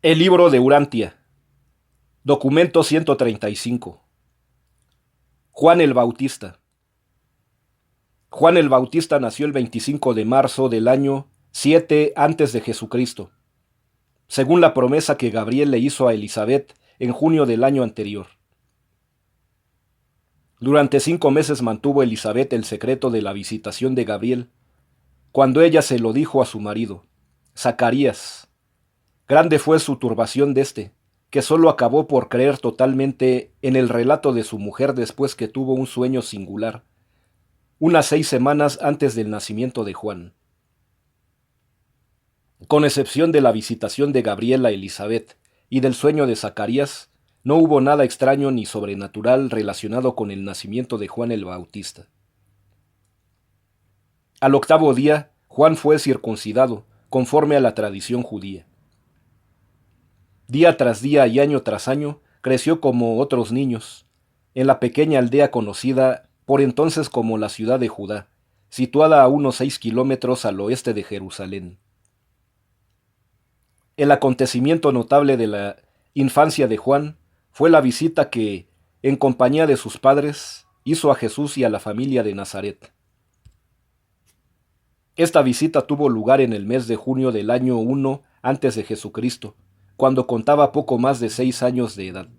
El libro de Urantia. Documento 135. Juan el Bautista. Juan el Bautista nació el 25 de marzo del año 7 antes de Jesucristo, según la promesa que Gabriel le hizo a Elizabeth en junio del año anterior. Durante 5 meses mantuvo Elizabeth el secreto de la visitación de Gabriel, cuando ella se lo dijo a su marido, Zacarías. Grande fue su turbación de éste, que sólo acabó por creer totalmente en el relato de su mujer después que tuvo un sueño singular, unas 6 semanas antes del nacimiento de Juan. Con excepción de la visitación de Gabriel a Elizabeth y del sueño de Zacarías, no hubo nada extraño ni sobrenatural relacionado con el nacimiento de Juan el Bautista. Al 8º día, Juan fue circuncidado, conforme a la tradición judía. Día tras día y año tras año, creció como otros niños, en la pequeña aldea conocida por entonces como la ciudad de Judá, situada a unos 6 kilómetros al oeste de Jerusalén. El acontecimiento notable de la infancia de Juan fue la visita que, en compañía de sus padres, hizo a Jesús y a la familia de Nazaret. Esta visita tuvo lugar en el mes de junio del año 1 antes de Jesucristo, cuando contaba poco más de 6 años de edad.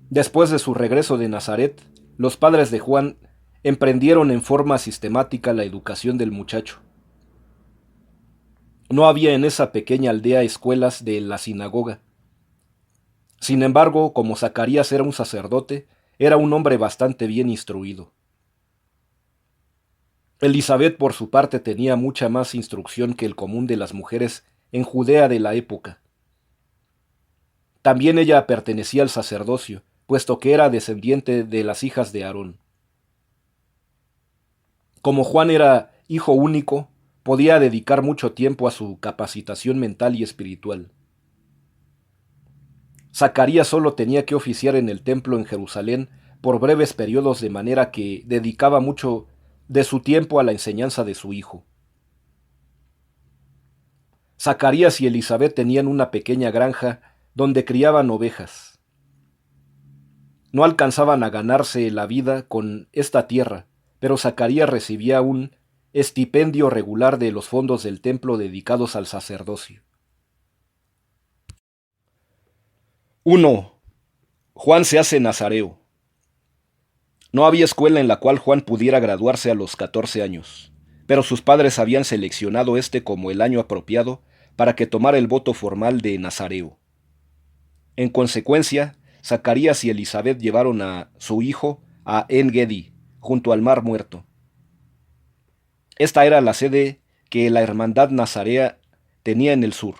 Después de su regreso de Nazaret, los padres de Juan emprendieron en forma sistemática la educación del muchacho. No había en esa pequeña aldea escuelas de la sinagoga. Sin embargo, como Zacarías era un sacerdote, era un hombre bastante bien instruido. Elizabeth, por su parte, tenía mucha más instrucción que el común de las mujeres en Judea de la época. También ella pertenecía al sacerdocio, puesto que era descendiente de las hijas de Aarón. Como Juan era hijo único, podía dedicar mucho tiempo a su capacitación mental y espiritual. Zacarías solo tenía que oficiar en el templo en Jerusalén por breves periodos, de manera que dedicaba mucho de su tiempo a la enseñanza de su hijo. Zacarías y Elizabeth tenían una pequeña granja donde criaban ovejas. No alcanzaban a ganarse la vida con esta tierra, pero Zacarías recibía un estipendio regular de los fondos del templo dedicados al sacerdocio. 1. Juan se hace nazareo. No había escuela en la cual Juan pudiera graduarse a los 14 años, pero sus padres habían seleccionado este como el año apropiado para que tomara el voto formal de nazareo. En consecuencia, Zacarías y Elizabeth llevaron a su hijo a En-Gedi, junto al Mar Muerto. Esta era la sede que la hermandad nazarea tenía en el sur,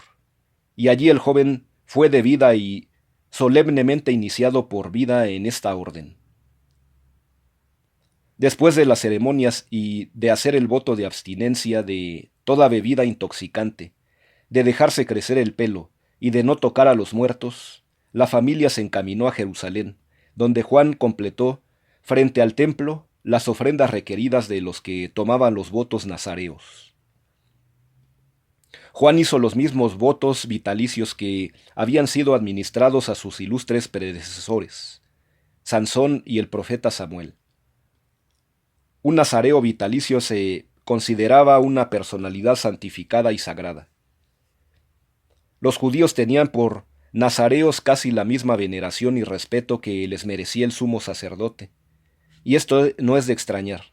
y allí el joven fue de vida y solemnemente iniciado por vida en esta orden. Después de las ceremonias y de hacer el voto de abstinencia de toda bebida intoxicante, de dejarse crecer el pelo y de no tocar a los muertos, la familia se encaminó a Jerusalén, donde Juan completó, frente al templo, las ofrendas requeridas de los que tomaban los votos nazareos. Juan hizo los mismos votos vitalicios que habían sido administrados a sus ilustres predecesores, Sansón y el profeta Samuel. Un nazareo vitalicio se consideraba una personalidad santificada y sagrada. Los judíos tenían por nazareos casi la misma veneración y respeto que les merecía el sumo sacerdote, y esto no es de extrañar,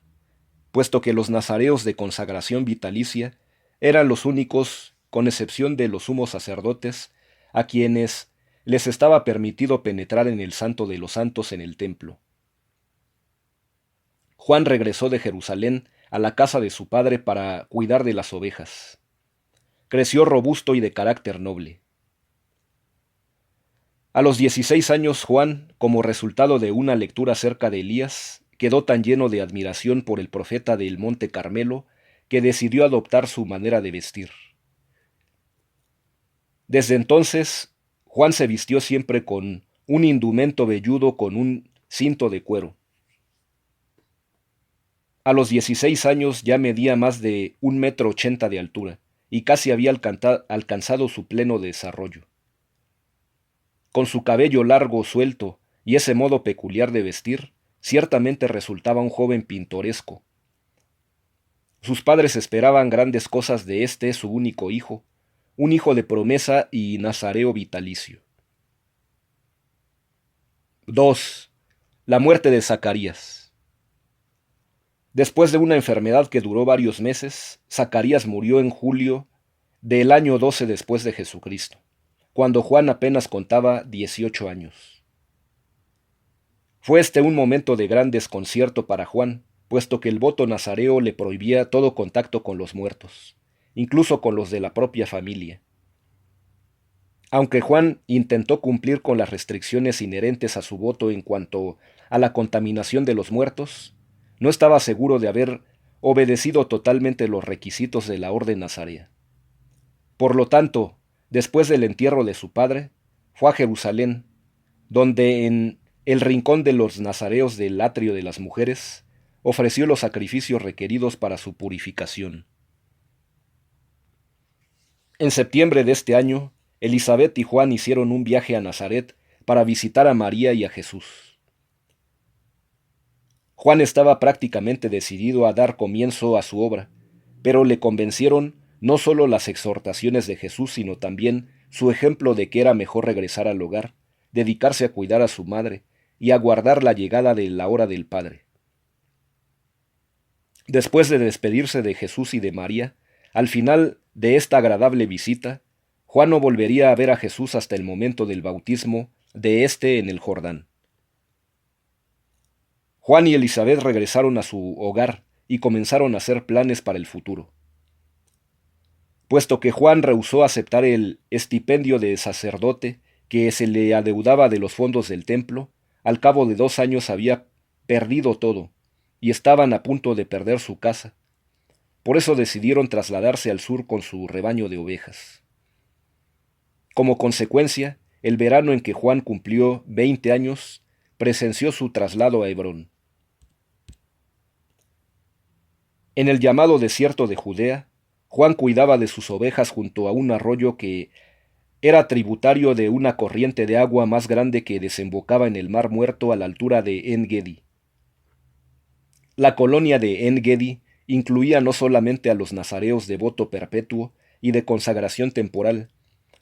puesto que los nazareos de consagración vitalicia eran los únicos, con excepción de los sumos sacerdotes, a quienes les estaba permitido penetrar en el santo de los santos en el templo. Juan regresó de Jerusalén a la casa de su padre para cuidar de las ovejas. Creció robusto y de carácter noble. A los 16 años, Juan, como resultado de una lectura acerca de Elías, quedó tan lleno de admiración por el profeta del Monte Carmelo que decidió adoptar su manera de vestir. Desde entonces, Juan se vistió siempre con un indumento velludo con un cinto de cuero. A los 16 años ya medía más de 1,80 m de altura, y casi había alcanzado su pleno desarrollo. Con su cabello largo, suelto, y ese modo peculiar de vestir, ciertamente resultaba un joven pintoresco. Sus padres esperaban grandes cosas de este su único hijo, un hijo de promesa y nazareo vitalicio. 2. La muerte de Zacarías. Después de una enfermedad que duró varios meses, Zacarías murió en julio del año 12 después de Jesucristo, cuando Juan apenas contaba 18 años. Fue este un momento de gran desconcierto para Juan, puesto que el voto nazareo le prohibía todo contacto con los muertos, incluso con los de la propia familia. Aunque Juan intentó cumplir con las restricciones inherentes a su voto en cuanto a la contaminación de los muertos, no estaba seguro de haber obedecido totalmente los requisitos de la orden nazarea. Por lo tanto, después del entierro de su padre, fue a Jerusalén, donde en el rincón de los nazareos del atrio de las mujeres, ofreció los sacrificios requeridos para su purificación. En septiembre de este año, Elizabeth y Juan hicieron un viaje a Nazaret para visitar a María y a Jesús. Juan estaba prácticamente decidido a dar comienzo a su obra, pero le convencieron no solo las exhortaciones de Jesús, sino también su ejemplo de que era mejor regresar al hogar, dedicarse a cuidar a su madre y aguardar la llegada de la hora del Padre. Después de despedirse de Jesús y de María, al final de esta agradable visita, Juan no volvería a ver a Jesús hasta el momento del bautismo de éste en el Jordán. Juan y Elizabeth regresaron a su hogar y comenzaron a hacer planes para el futuro. Puesto que Juan rehusó aceptar el estipendio de sacerdote que se le adeudaba de los fondos del templo, al cabo de 2 años había perdido todo, y estaban a punto de perder su casa. Por eso decidieron trasladarse al sur con su rebaño de ovejas. Como consecuencia, el verano en que Juan cumplió 20 años, presenció su traslado a Hebrón. En el llamado desierto de Judea, Juan cuidaba de sus ovejas junto a un arroyo que era tributario de una corriente de agua más grande que desembocaba en el Mar Muerto a la altura de En-Gedi. La colonia de En-Gedi incluía no solamente a los nazareos de voto perpetuo y de consagración temporal,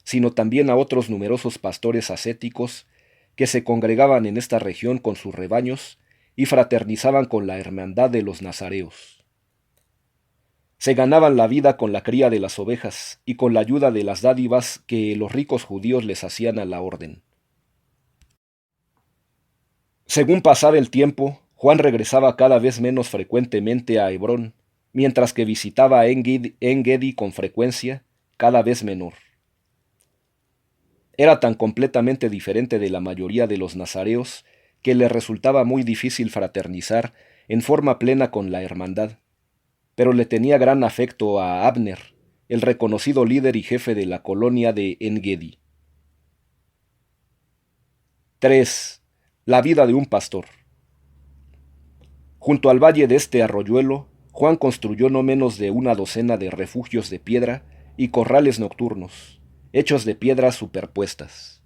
sino también a otros numerosos pastores ascéticos que se congregaban en esta región con sus rebaños y fraternizaban con la hermandad de los nazareos. Se ganaban la vida con la cría de las ovejas y con la ayuda de las dádivas que los ricos judíos les hacían a la orden. Según pasaba el tiempo, Juan regresaba cada vez menos frecuentemente a Hebrón, mientras que visitaba a En-Gedi con frecuencia cada vez menor. Era tan completamente diferente de la mayoría de los nazareos que le resultaba muy difícil fraternizar en forma plena con la hermandad, pero le tenía gran afecto a Abner, el reconocido líder y jefe de la colonia de En-Gedi. 3. La vida de un pastor. Junto al valle de este arroyuelo, Juan construyó no menos de una docena de refugios de piedra y corrales nocturnos, hechos de piedras superpuestas,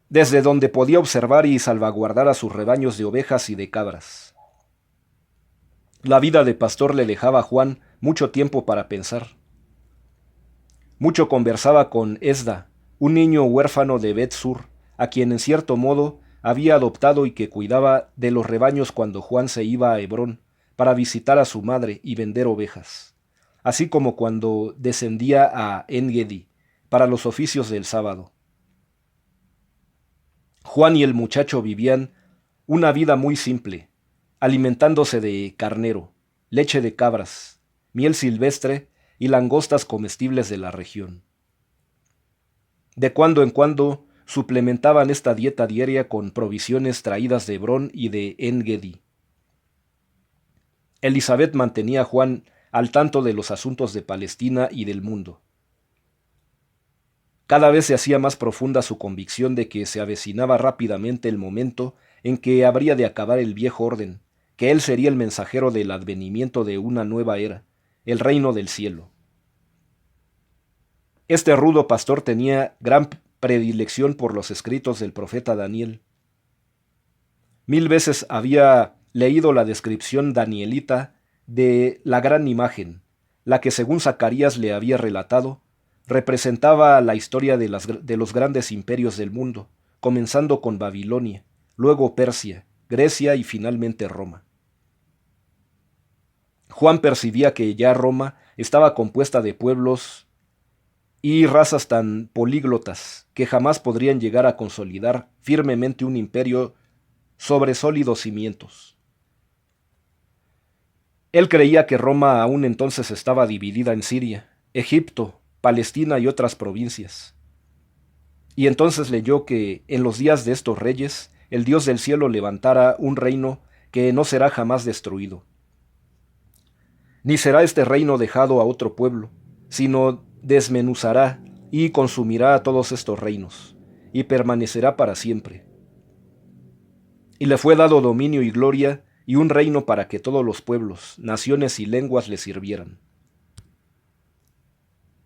desde donde podía observar y salvaguardar a sus rebaños de ovejas y de cabras. La vida de pastor le dejaba a Juan mucho tiempo para pensar. Mucho conversaba con Esda, un niño huérfano de Bet-Sur, a quien en cierto modo había adoptado y que cuidaba de los rebaños cuando Juan se iba a Hebrón para visitar a su madre y vender ovejas, así como cuando descendía a En-Gedi para los oficios del sábado. Juan y el muchacho vivían una vida muy simple, alimentándose de carnero, leche de cabras, miel silvestre y langostas comestibles de la región. De cuando en cuando suplementaban esta dieta diaria con provisiones traídas de Hebrón y de En-Gedi. Elizabeth mantenía a Juan al tanto de los asuntos de Palestina y del mundo. Cada vez se hacía más profunda su convicción de que se avecinaba rápidamente el momento en que habría de acabar el viejo orden, que él sería el mensajero del advenimiento de una nueva era, el reino del cielo. Este rudo pastor tenía gran predilección por los escritos del profeta Daniel. 1000 veces había leído la descripción danielita de la gran imagen, la que según Zacarías le había relatado, representaba la historia de los grandes imperios del mundo, comenzando con Babilonia, luego Persia, Grecia y finalmente Roma. Juan percibía que ya Roma estaba compuesta de pueblos y razas tan políglotas que jamás podrían llegar a consolidar firmemente un imperio sobre sólidos cimientos. Él creía que Roma aún entonces estaba dividida en Siria, Egipto, Palestina y otras provincias. Y entonces leyó que en los días de estos reyes el Dios del cielo levantara un reino que no será jamás destruido. Ni será este reino dejado a otro pueblo, sino desmenuzará y consumirá a todos estos reinos, y permanecerá para siempre. Y le fue dado dominio y gloria, y un reino para que todos los pueblos, naciones y lenguas le sirvieran.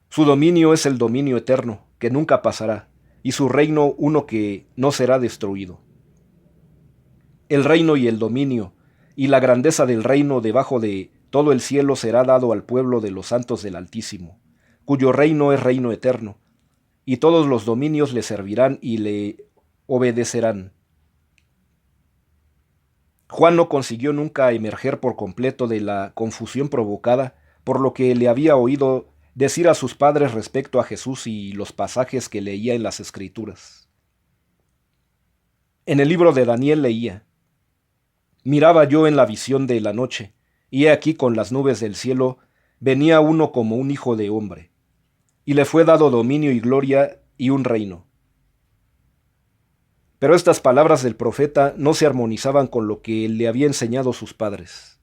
Su dominio es el dominio eterno, que nunca pasará, y su reino uno que no será destruido. El reino y el dominio, y la grandeza del reino debajo de todo el cielo será dado al pueblo de los santos del Altísimo, cuyo reino es reino eterno, y todos los dominios le servirán y le obedecerán. Juan no consiguió nunca emerger por completo de la confusión provocada por lo que le había oído decir a sus padres respecto a Jesús y los pasajes que leía en las Escrituras. En el libro de Daniel leía: «Miraba yo en la visión de la noche, y he aquí con las nubes del cielo venía uno como un hijo de hombre, y le fue dado dominio y gloria y un reino». Pero estas palabras del profeta no se armonizaban con lo que le había enseñado sus padres.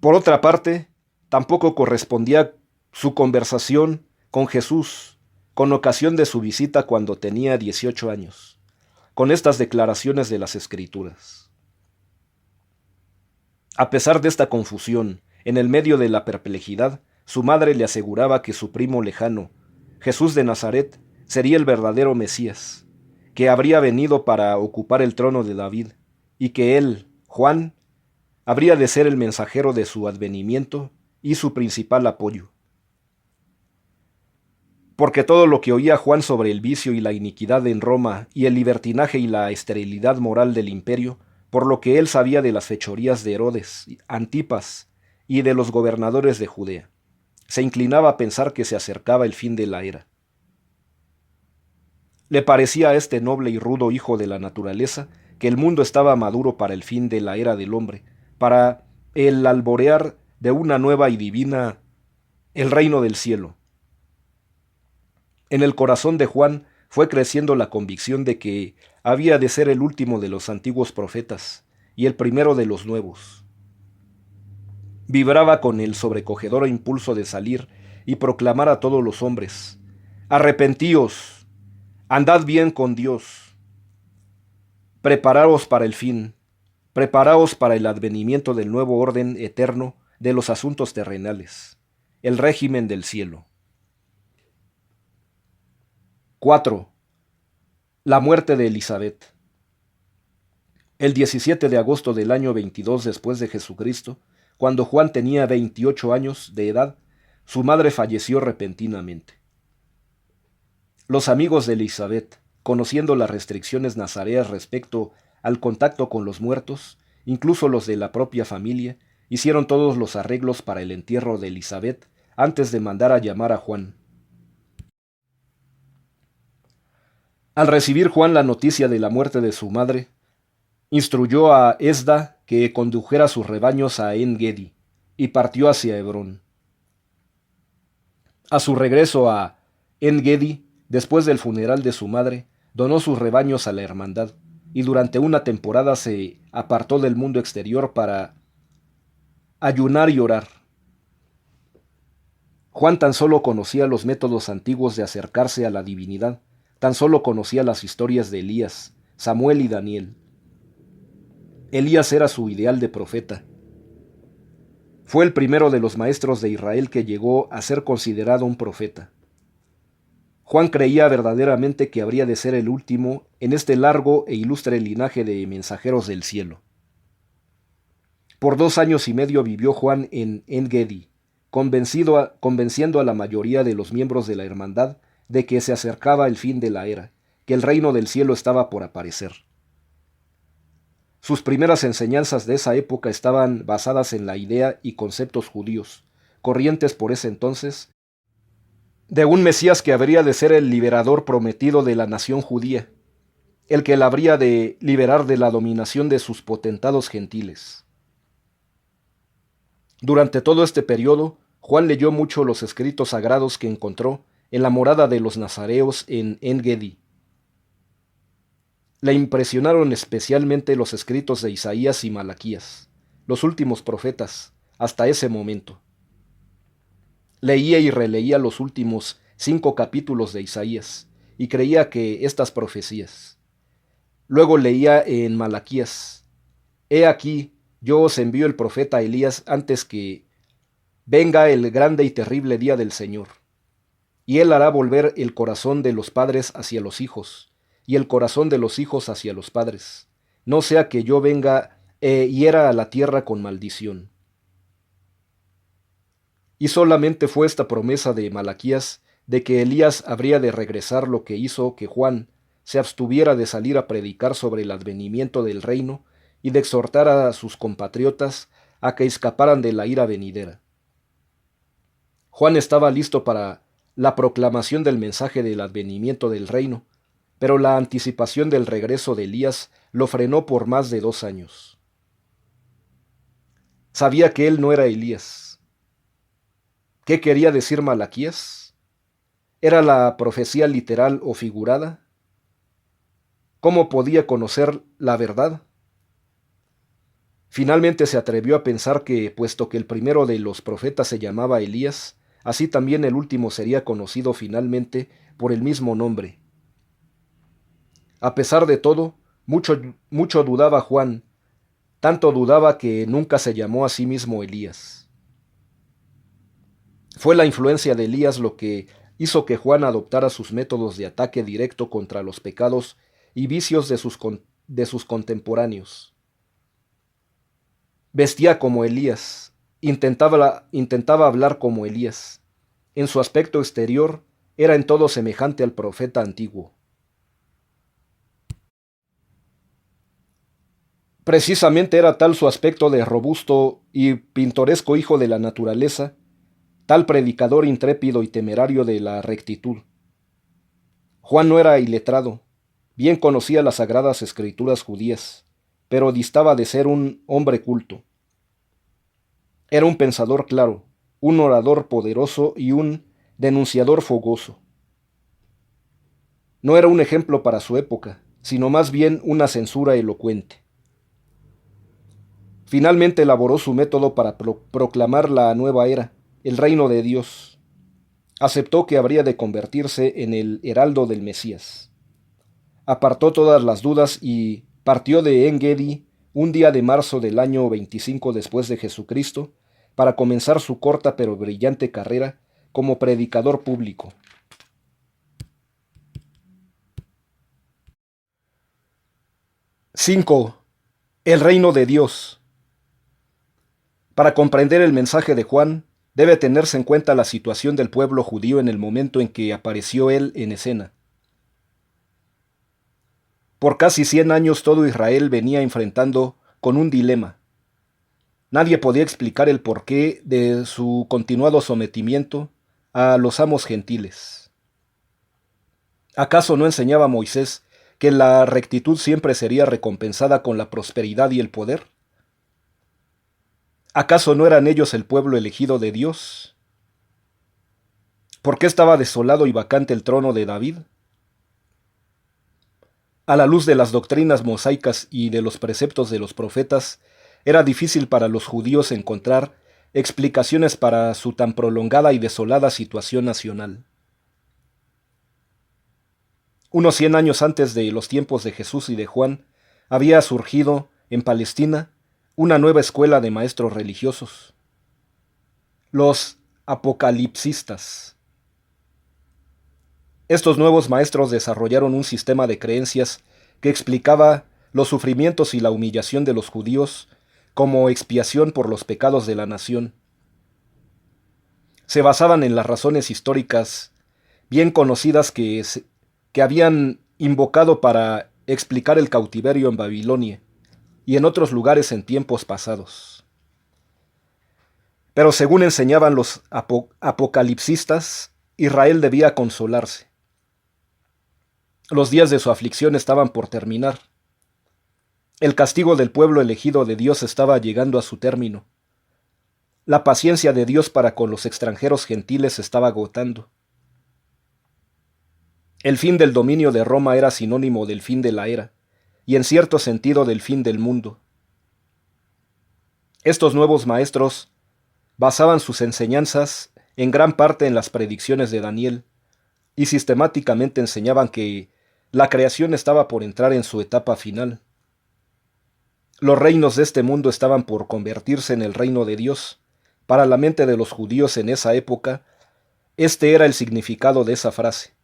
Por otra parte, tampoco correspondía su conversación con Jesús con ocasión de su visita cuando tenía 18 años, con estas declaraciones de las Escrituras. A pesar de esta confusión, en el medio de la perplejidad, su madre le aseguraba que su primo lejano, Jesús de Nazaret, sería el verdadero Mesías, que habría venido para ocupar el trono de David, y que él, Juan, habría de ser el mensajero de su advenimiento y su principal apoyo. Porque todo lo que oía Juan sobre el vicio y la iniquidad en Roma y el libertinaje y la esterilidad moral del imperio, por lo que él sabía de las fechorías de Herodes, Antipas y de los gobernadores de Judea, se inclinaba a pensar que se acercaba el fin de la era. Le parecía a este noble y rudo hijo de la naturaleza que el mundo estaba maduro para el fin de la era del hombre, para el alborear de una nueva y divina, el reino del cielo. En el corazón de Juan fue creciendo la convicción de que había de ser el último de los antiguos profetas y el primero de los nuevos. Vibraba con el sobrecogedor impulso de salir y proclamar a todos los hombres: «Arrepentíos, andad bien con Dios, preparaos para el fin, preparaos para el advenimiento del nuevo orden eterno de los asuntos terrenales, el régimen del cielo». 4. La muerte de Elizabeth. El 17 de agosto del año 22 después de Jesucristo, cuando Juan tenía 28 años de edad, su madre falleció repentinamente. Los amigos de Elizabeth, conociendo las restricciones nazareas respecto al contacto con los muertos, incluso los de la propia familia, hicieron todos los arreglos para el entierro de Elizabeth antes de mandar a llamar a Juan. Al recibir Juan la noticia de la muerte de su madre, instruyó a Esda que condujera sus rebaños a En-Gedi y partió hacia Hebrón. A su regreso a En-Gedi, después del funeral de su madre, donó sus rebaños a la hermandad y durante una temporada se apartó del mundo exterior para ayunar y orar. Juan tan solo conocía los métodos antiguos de acercarse a la divinidad, tan solo conocía las historias de Elías, Samuel y Daniel. Elías era su ideal de profeta. Fue el primero de los maestros de Israel que llegó a ser considerado un profeta. Juan creía verdaderamente que habría de ser el último en este largo e ilustre linaje de mensajeros del cielo. Por 2 años y medio vivió Juan en En-Gedi, convenciendo a la mayoría de los miembros de la hermandad de que se acercaba el fin de la era, que el reino del cielo estaba por aparecer. Sus primeras enseñanzas de esa época estaban basadas en la idea y conceptos judíos, corrientes por ese entonces, de un Mesías que habría de ser el liberador prometido de la nación judía, el que la habría de liberar de la dominación de sus potentados gentiles. Durante todo este periodo, Juan leyó mucho los escritos sagrados que encontró en la morada de los nazareos en En-Gedi. Le impresionaron especialmente los escritos de Isaías y Malaquías, los últimos profetas, hasta ese momento. Leía y releía los últimos 5 capítulos de Isaías, y creía que estas profecías. Luego leía en Malaquías: «He aquí, yo os envío el profeta Elías antes que venga el grande y terrible día del Señor. Y él hará volver el corazón de los padres hacia los hijos, y el corazón de los hijos hacia los padres, no sea que yo venga e hiera a la tierra con maldición». Y solamente fue esta promesa de Malaquías de que Elías habría de regresar lo que hizo que Juan se abstuviera de salir a predicar sobre el advenimiento del reino y de exhortar a sus compatriotas a que escaparan de la ira venidera. Juan estaba listo para la proclamación del mensaje del advenimiento del reino, pero la anticipación del regreso de Elías lo frenó por más de 2 años. Sabía que él no era Elías. ¿Qué quería decir Malaquías? ¿Era la profecía literal o figurada? ¿Cómo podía conocer la verdad? Finalmente se atrevió a pensar que, puesto que el primero de los profetas se llamaba Elías, así también el último sería conocido finalmente por el mismo nombre. A pesar de todo, mucho dudaba Juan, tanto dudaba que nunca se llamó a sí mismo Elías. Fue la influencia de Elías lo que hizo que Juan adoptara sus métodos de ataque directo contra los pecados y vicios de sus contemporáneos. Vestía como Elías, intentaba hablar como Elías. En su aspecto exterior era en todo semejante al profeta antiguo. Precisamente era tal su aspecto de robusto y pintoresco hijo de la naturaleza, tal predicador intrépido y temerario de la rectitud. Juan no era iletrado, bien conocía las sagradas escrituras judías, pero distaba de ser un hombre culto. Era un pensador claro, un orador poderoso y un denunciador fogoso. No era un ejemplo para su época, sino más bien una censura elocuente. Finalmente elaboró su método para proclamar la nueva era, el reino de Dios. Aceptó que habría de convertirse en el heraldo del Mesías. Apartó todas las dudas y partió de En-Gedi un día de marzo del año 25 después de Jesucristo para comenzar su corta pero brillante carrera como predicador público. ―5. El reino de Dios. Para comprender el mensaje de Juan, debe tenerse en cuenta la situación del pueblo judío en el momento en que apareció él en escena. Por casi 100 años todo Israel venía enfrentando con un dilema. Nadie podía explicar el porqué de su continuado sometimiento a los amos gentiles. ¿Acaso no enseñaba Moisés que la rectitud siempre sería recompensada con la prosperidad y el poder? ¿Acaso no eran ellos el pueblo elegido de Dios? ¿Por qué estaba desolado y vacante el trono de David? A la luz de las doctrinas mosaicas y de los preceptos de los profetas, era difícil para los judíos encontrar explicaciones para su tan prolongada y desolada situación nacional. Unos 100 años antes de los tiempos de Jesús y de Juan, había surgido en Palestina, una nueva escuela de maestros religiosos, los apocalipsistas. Estos nuevos maestros desarrollaron un sistema de creencias que explicaba los sufrimientos y la humillación de los judíos como expiación por los pecados de la nación. Se basaban en las razones históricas bien conocidas que habían invocado para explicar el cautiverio en Babilonia y en otros lugares en tiempos pasados. Pero según enseñaban los apocalipsistas, Israel debía consolarse. Los días de su aflicción estaban por terminar. El castigo del pueblo elegido de Dios estaba llegando a su término. La paciencia de Dios para con los extranjeros gentiles se estaba agotando. El fin del dominio de Roma era sinónimo del fin de la era, y en cierto sentido del fin del mundo. Estos nuevos maestros basaban sus enseñanzas en gran parte en las predicciones de Daniel, y sistemáticamente enseñaban que la creación estaba por entrar en su etapa final. Los reinos de este mundo estaban por convertirse en el reino de Dios. Para la mente de los judíos en esa época, este era el significado de esa frase,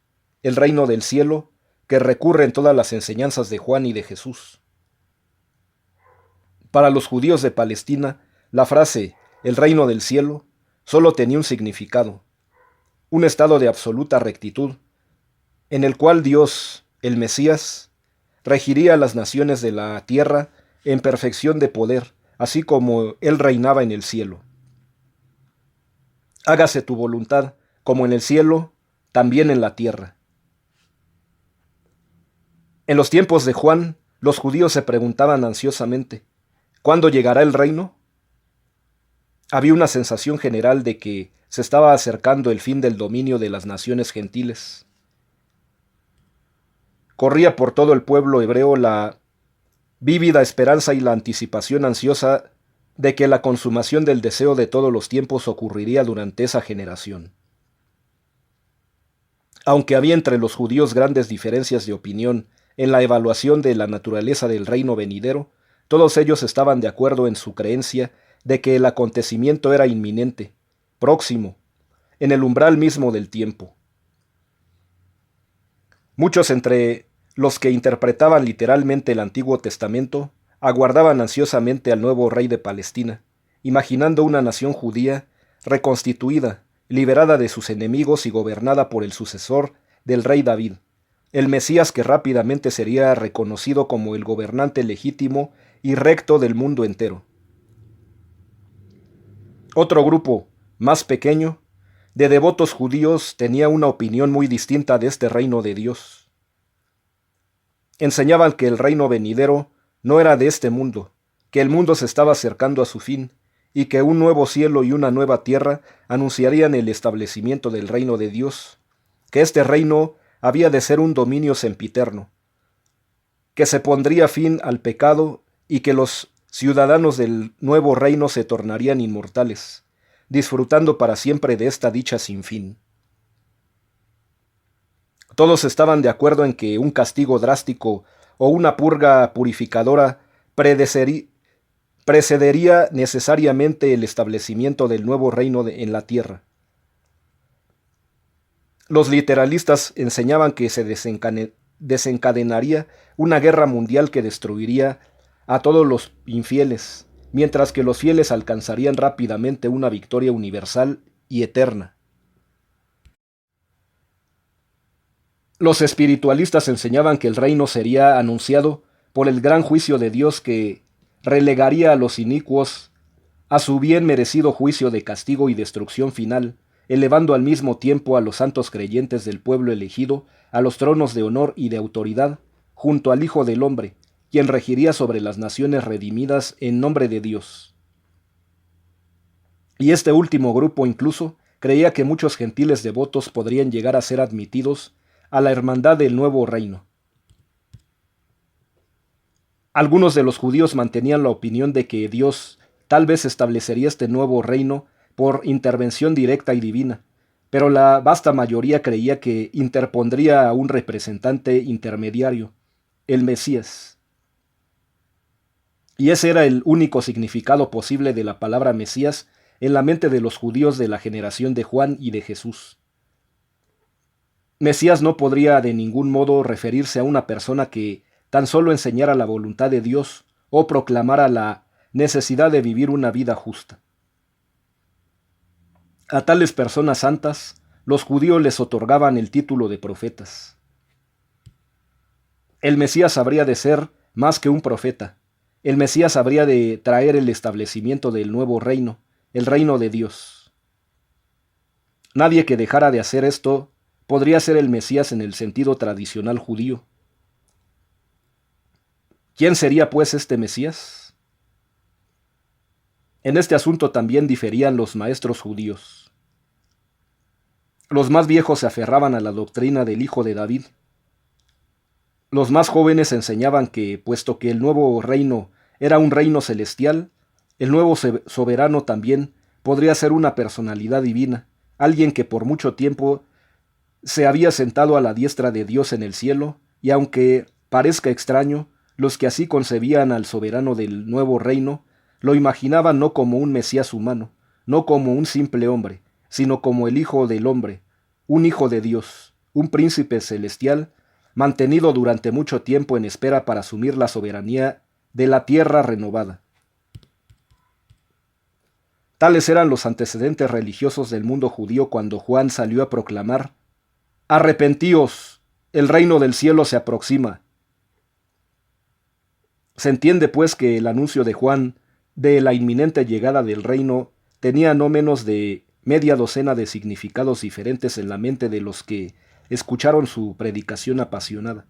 el reino del cielo, que recurre en todas las enseñanzas de Juan y de Jesús. Para los judíos de Palestina, la frase, el reino del cielo, solo tenía un significado, un estado de absoluta rectitud, en el cual Dios, el Mesías, regiría a las naciones de la tierra en perfección de poder, así como Él reinaba en el cielo. Hágase tu voluntad, como en el cielo, también en la tierra. En los tiempos de Juan, los judíos se preguntaban ansiosamente, ¿cuándo llegará el reino? Había una sensación general de que se estaba acercando el fin del dominio de las naciones gentiles. Corría por todo el pueblo hebreo la vívida esperanza y la anticipación ansiosa de que la consumación del deseo de todos los tiempos ocurriría durante esa generación. Aunque había entre los judíos grandes diferencias de opinión en la evaluación de la naturaleza del reino venidero, todos ellos estaban de acuerdo en su creencia de que el acontecimiento era inminente, próximo, en el umbral mismo del tiempo. Muchos entre los que interpretaban literalmente el Antiguo Testamento aguardaban ansiosamente al nuevo rey de Palestina, imaginando una nación judía reconstituida, liberada de sus enemigos y gobernada por el sucesor del rey David, el Mesías que rápidamente sería reconocido como el gobernante legítimo y recto del mundo entero. Otro grupo, más pequeño, de devotos judíos tenía una opinión muy distinta de este reino de Dios. Enseñaban que el reino venidero no era de este mundo, que el mundo se estaba acercando a su fin, y que un nuevo cielo y una nueva tierra anunciarían el establecimiento del reino de Dios, que este reino había de ser un dominio sempiterno, que se pondría fin al pecado y que los ciudadanos del nuevo reino se tornarían inmortales, disfrutando para siempre de esta dicha sin fin. Todos estaban de acuerdo en que un castigo drástico o una purga purificadora precedería necesariamente el establecimiento del nuevo reino en la tierra. Los literalistas enseñaban que se desencadenaría una guerra mundial que destruiría a todos los infieles, mientras que los fieles alcanzarían rápidamente una victoria universal y eterna. Los espiritualistas enseñaban que el reino sería anunciado por el gran juicio de Dios que relegaría a los inicuos a su bien merecido juicio de castigo y destrucción final, elevando al mismo tiempo a los santos creyentes del pueblo elegido a los tronos de honor y de autoridad, junto al Hijo del Hombre, quien regiría sobre las naciones redimidas en nombre de Dios. Y este último grupo incluso creía que muchos gentiles devotos podrían llegar a ser admitidos a la hermandad del nuevo reino. Algunos de los judíos mantenían la opinión de que Dios tal vez establecería este nuevo reino por intervención directa y divina, pero la vasta mayoría creía que interpondría a un representante intermediario, el Mesías. Y ese era el único significado posible de la palabra Mesías en la mente de los judíos de la generación de Juan y de Jesús. Mesías no podría de ningún modo referirse a una persona que tan solo enseñara la voluntad de Dios o proclamara la necesidad de vivir una vida justa. A tales personas santas, los judíos les otorgaban el título de profetas. El Mesías habría de ser más que un profeta. El Mesías habría de traer el establecimiento del nuevo reino, el reino de Dios. Nadie que dejara de hacer esto podría ser el Mesías en el sentido tradicional judío. ¿Quién sería pues este Mesías? En este asunto también diferían los maestros judíos. Los más viejos se aferraban a la doctrina del Hijo de David. Los más jóvenes enseñaban que, puesto que el nuevo reino era un reino celestial, el nuevo soberano también podría ser una personalidad divina, alguien que por mucho tiempo se había sentado a la diestra de Dios en el cielo, y aunque parezca extraño, los que así concebían al soberano del nuevo reino, lo imaginaban no como un Mesías humano, no como un simple hombre, sino como el Hijo del Hombre, un Hijo de Dios, un príncipe celestial, mantenido durante mucho tiempo en espera para asumir la soberanía de la tierra renovada. Tales eran los antecedentes religiosos del mundo judío cuando Juan salió a proclamar: «Arrepentíos, el reino del cielo se aproxima». Se entiende pues que el anuncio de Juan de la inminente llegada del reino tenía no menos de media docena de significados diferentes en la mente de los que escucharon su predicación apasionada.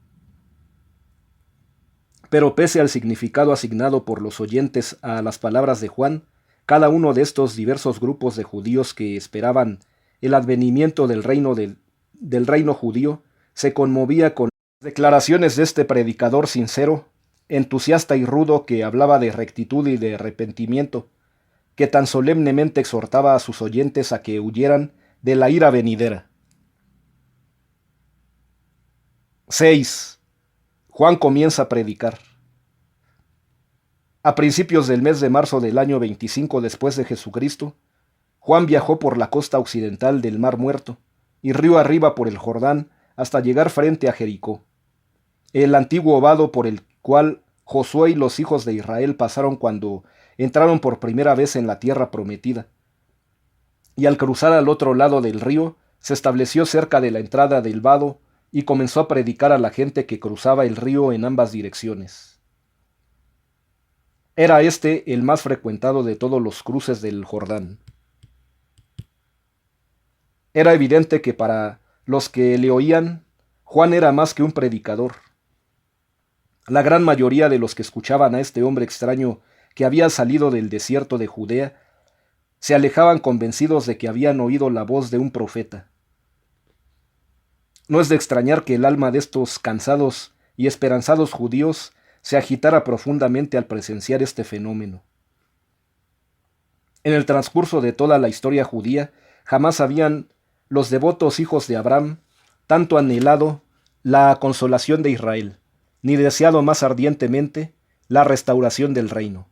Pero pese al significado asignado por los oyentes a las palabras de Juan, cada uno de estos diversos grupos de judíos que esperaban el advenimiento del reino judío se conmovía con las declaraciones de este predicador sincero, entusiasta y rudo, que hablaba de rectitud y de arrepentimiento, que tan solemnemente exhortaba a sus oyentes a que huyeran de la ira venidera. 6. Juan comienza a predicar. A principios del mes de marzo del año 25 después de Jesucristo, Juan viajó por la costa occidental del Mar Muerto y río arriba por el Jordán hasta llegar frente a Jericó, el antiguo vado por el cual Josué y los hijos de Israel pasaron cuando entraron por primera vez en la tierra prometida. Y al cruzar al otro lado del río, se estableció cerca de la entrada del vado y comenzó a predicar a la gente que cruzaba el río en ambas direcciones. Era este el más frecuentado de todos los cruces del Jordán. Era evidente que para los que le oían, Juan era más que un predicador. La gran mayoría de los que escuchaban a este hombre extraño que había salido del desierto de Judea se alejaban convencidos de que habían oído la voz de un profeta. No es de extrañar que el alma de estos cansados y esperanzados judíos se agitara profundamente al presenciar este fenómeno. En el transcurso de toda la historia judía, jamás habían los devotos hijos de Abraham tanto anhelado la consolación de Israel, ni deseado más ardientemente la restauración del reino.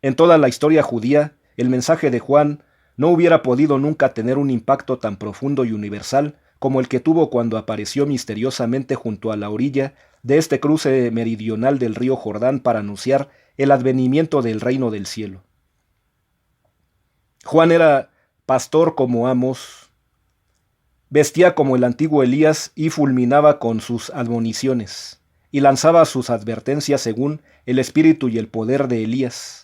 En toda la historia judía, el mensaje de Juan no hubiera podido nunca tener un impacto tan profundo y universal como el que tuvo cuando apareció misteriosamente junto a la orilla de este cruce meridional del río Jordán para anunciar el advenimiento del reino del cielo. Juan era pastor como Amos, vestía como el antiguo Elías y fulminaba con sus admoniciones, y lanzaba sus advertencias según el espíritu y el poder de Elías.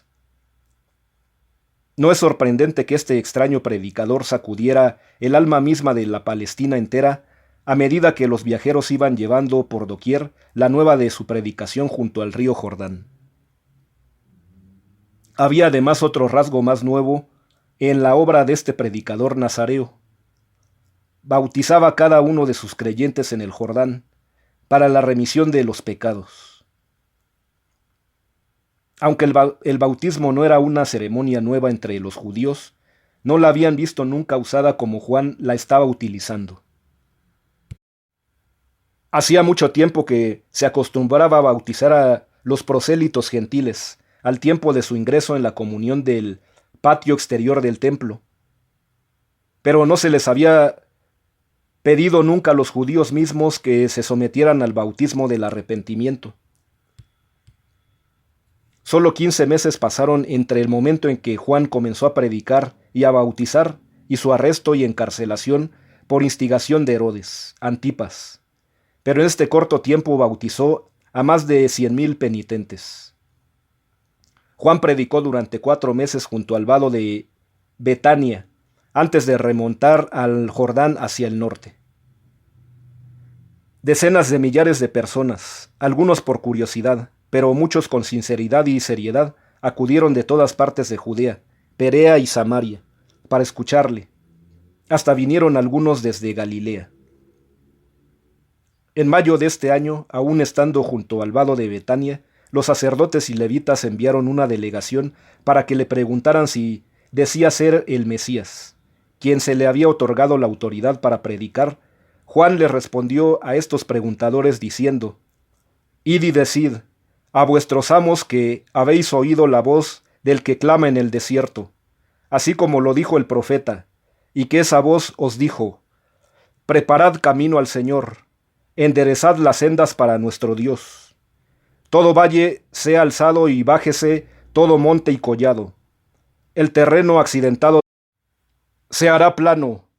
No es sorprendente que este extraño predicador sacudiera el alma misma de la Palestina entera a medida que los viajeros iban llevando por doquier la nueva de su predicación junto al río Jordán. Había además otro rasgo más nuevo en la obra de este predicador nazareo. Bautizaba a cada uno de sus creyentes en el Jordán para la remisión de los pecados. Aunque el bautismo no era una ceremonia nueva entre los judíos, no la habían visto nunca usada como Juan la estaba utilizando. Hacía mucho tiempo que se acostumbraba a bautizar a los prosélitos gentiles, al tiempo de su ingreso en la comunión del patio exterior del templo. Pero no se les había pedido nunca a los judíos mismos que se sometieran al bautismo del arrepentimiento. Solo 15 meses pasaron entre el momento en que Juan comenzó a predicar y a bautizar y su arresto y encarcelación por instigación de Herodes, Antipas. Pero en este corto tiempo bautizó a más de 100,000 penitentes. Juan predicó durante 4 meses junto al vado de Betania, antes de remontar al Jordán hacia el norte. Decenas de millares de personas, algunos por curiosidad, pero muchos con sinceridad y seriedad, acudieron de todas partes de Judea, Perea y Samaria, para escucharle. Hasta vinieron algunos desde Galilea. En mayo de este año, aún estando junto al vado de Betania, los sacerdotes y levitas enviaron una delegación para que le preguntaran si decía ser el Mesías, quien se le había otorgado la autoridad para predicar. Juan le respondió a estos preguntadores diciendo: «Id y decid a vuestros amos que habéis oído la voz del que clama en el desierto, así como lo dijo el profeta, y que esa voz os dijo: preparad camino al Señor, enderezad las sendas para nuestro Dios. Todo valle sea alzado y bájese todo monte y collado. El terreno accidentado se hará plano,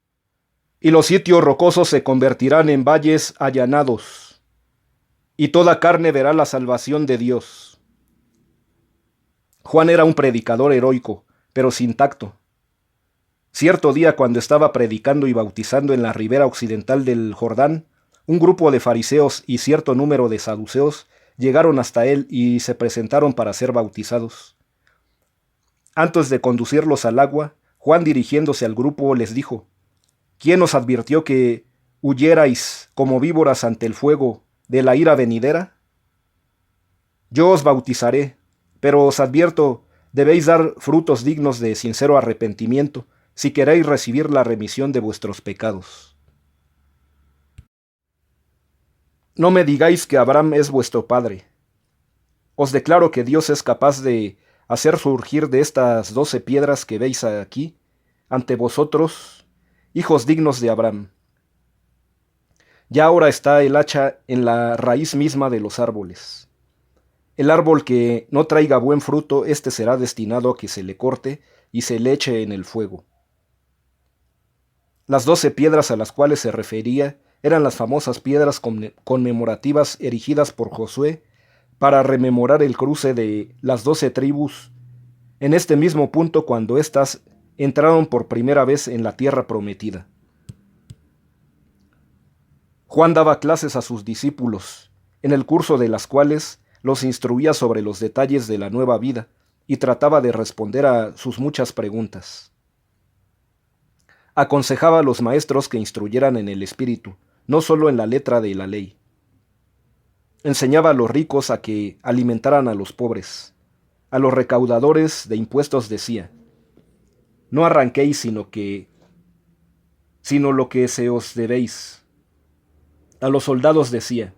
y los sitios rocosos se convertirán en valles allanados, y toda carne verá la salvación de Dios». Juan era un predicador heroico, pero sin tacto. Cierto día, cuando estaba predicando y bautizando en la ribera occidental del Jordán, un grupo de fariseos y cierto número de saduceos llegaron hasta él y se presentaron para ser bautizados. Antes de conducirlos al agua, Juan, dirigiéndose al grupo, les dijo: «¿Quién os advirtió que huyerais como víboras ante el fuego de la ira venidera? Yo os bautizaré, pero os advierto, debéis dar frutos dignos de sincero arrepentimiento, si queréis recibir la remisión de vuestros pecados. No me digáis que Abraham es vuestro padre. Os declaro que Dios es capaz de hacer surgir de estas 12 piedras que veis aquí, ante vosotros, hijos dignos de Abraham. Ya ahora está el hacha en la raíz misma de los árboles. El árbol que no traiga buen fruto, éste será destinado a que se le corte y se le eche en el fuego». Las 12 piedras a las cuales se refería eran las famosas piedras conmemorativas erigidas por Josué para rememorar el cruce de las 12 tribus en este mismo punto cuando éstas entraron por primera vez en la tierra prometida. Juan daba clases a sus discípulos, en el curso de las cuales los instruía sobre los detalles de la nueva vida y trataba de responder a sus muchas preguntas. Aconsejaba a los maestros que instruyeran en el espíritu, no solo en la letra de la ley. Enseñaba a los ricos a que alimentaran a los pobres. A los recaudadores de impuestos decía: «No arranquéis sino lo que se os debéis». A los soldados decía: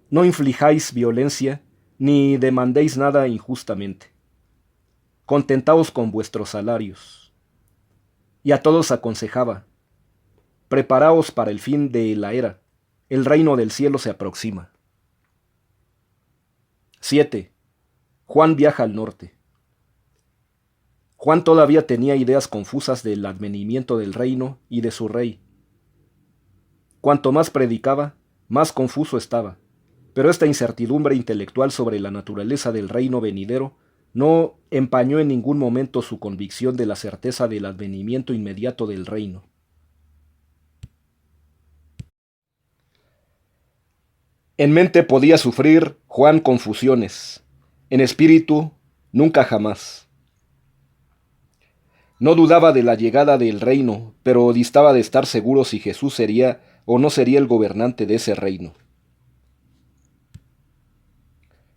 «No inflijáis violencia, ni demandéis nada injustamente. Contentaos con vuestros salarios». Y a todos aconsejaba: «Preparaos para el fin de la era, el reino del cielo se aproxima». 7. Juan viaja al norte. Juan todavía tenía ideas confusas del advenimiento del reino y de su rey. Cuanto más predicaba, más confuso estaba, pero esta incertidumbre intelectual sobre la naturaleza del reino venidero no empañó en ningún momento su convicción de la certeza del advenimiento inmediato del reino. En mente podía sufrir Juan confusiones, en espíritu nunca jamás. No dudaba de la llegada del reino, pero distaba de estar seguro si Jesús sería o no sería el gobernante de ese reino.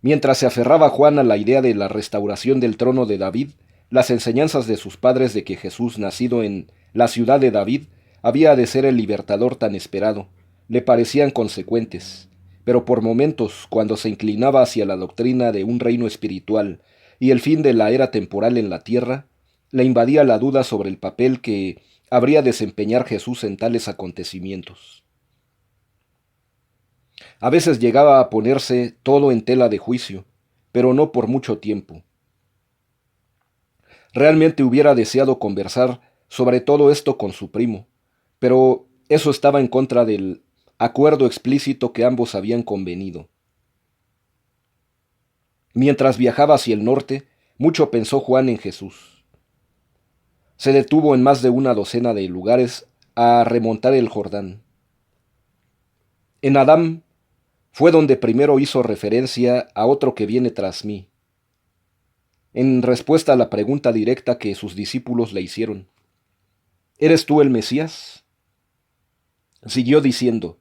Mientras se aferraba Juan a la idea de la restauración del trono de David, las enseñanzas de sus padres de que Jesús, nacido en la ciudad de David, había de ser el libertador tan esperado, le parecían consecuentes, pero por momentos, cuando se inclinaba hacia la doctrina de un reino espiritual y el fin de la era temporal en la tierra, le invadía la duda sobre el papel que habría de desempeñar Jesús en tales acontecimientos. A veces llegaba a ponerse todo en tela de juicio, pero no por mucho tiempo. Realmente hubiera deseado conversar sobre todo esto con su primo, pero eso estaba en contra del acuerdo explícito que ambos habían convenido. Mientras viajaba hacia el norte, mucho pensó Juan en Jesús. Se detuvo en más de una docena de lugares a remontar el Jordán. En Adán fue donde primero hizo referencia a otro que viene tras mí, en respuesta a la pregunta directa que sus discípulos le hicieron. ¿Eres tú el Mesías? Siguió diciendo,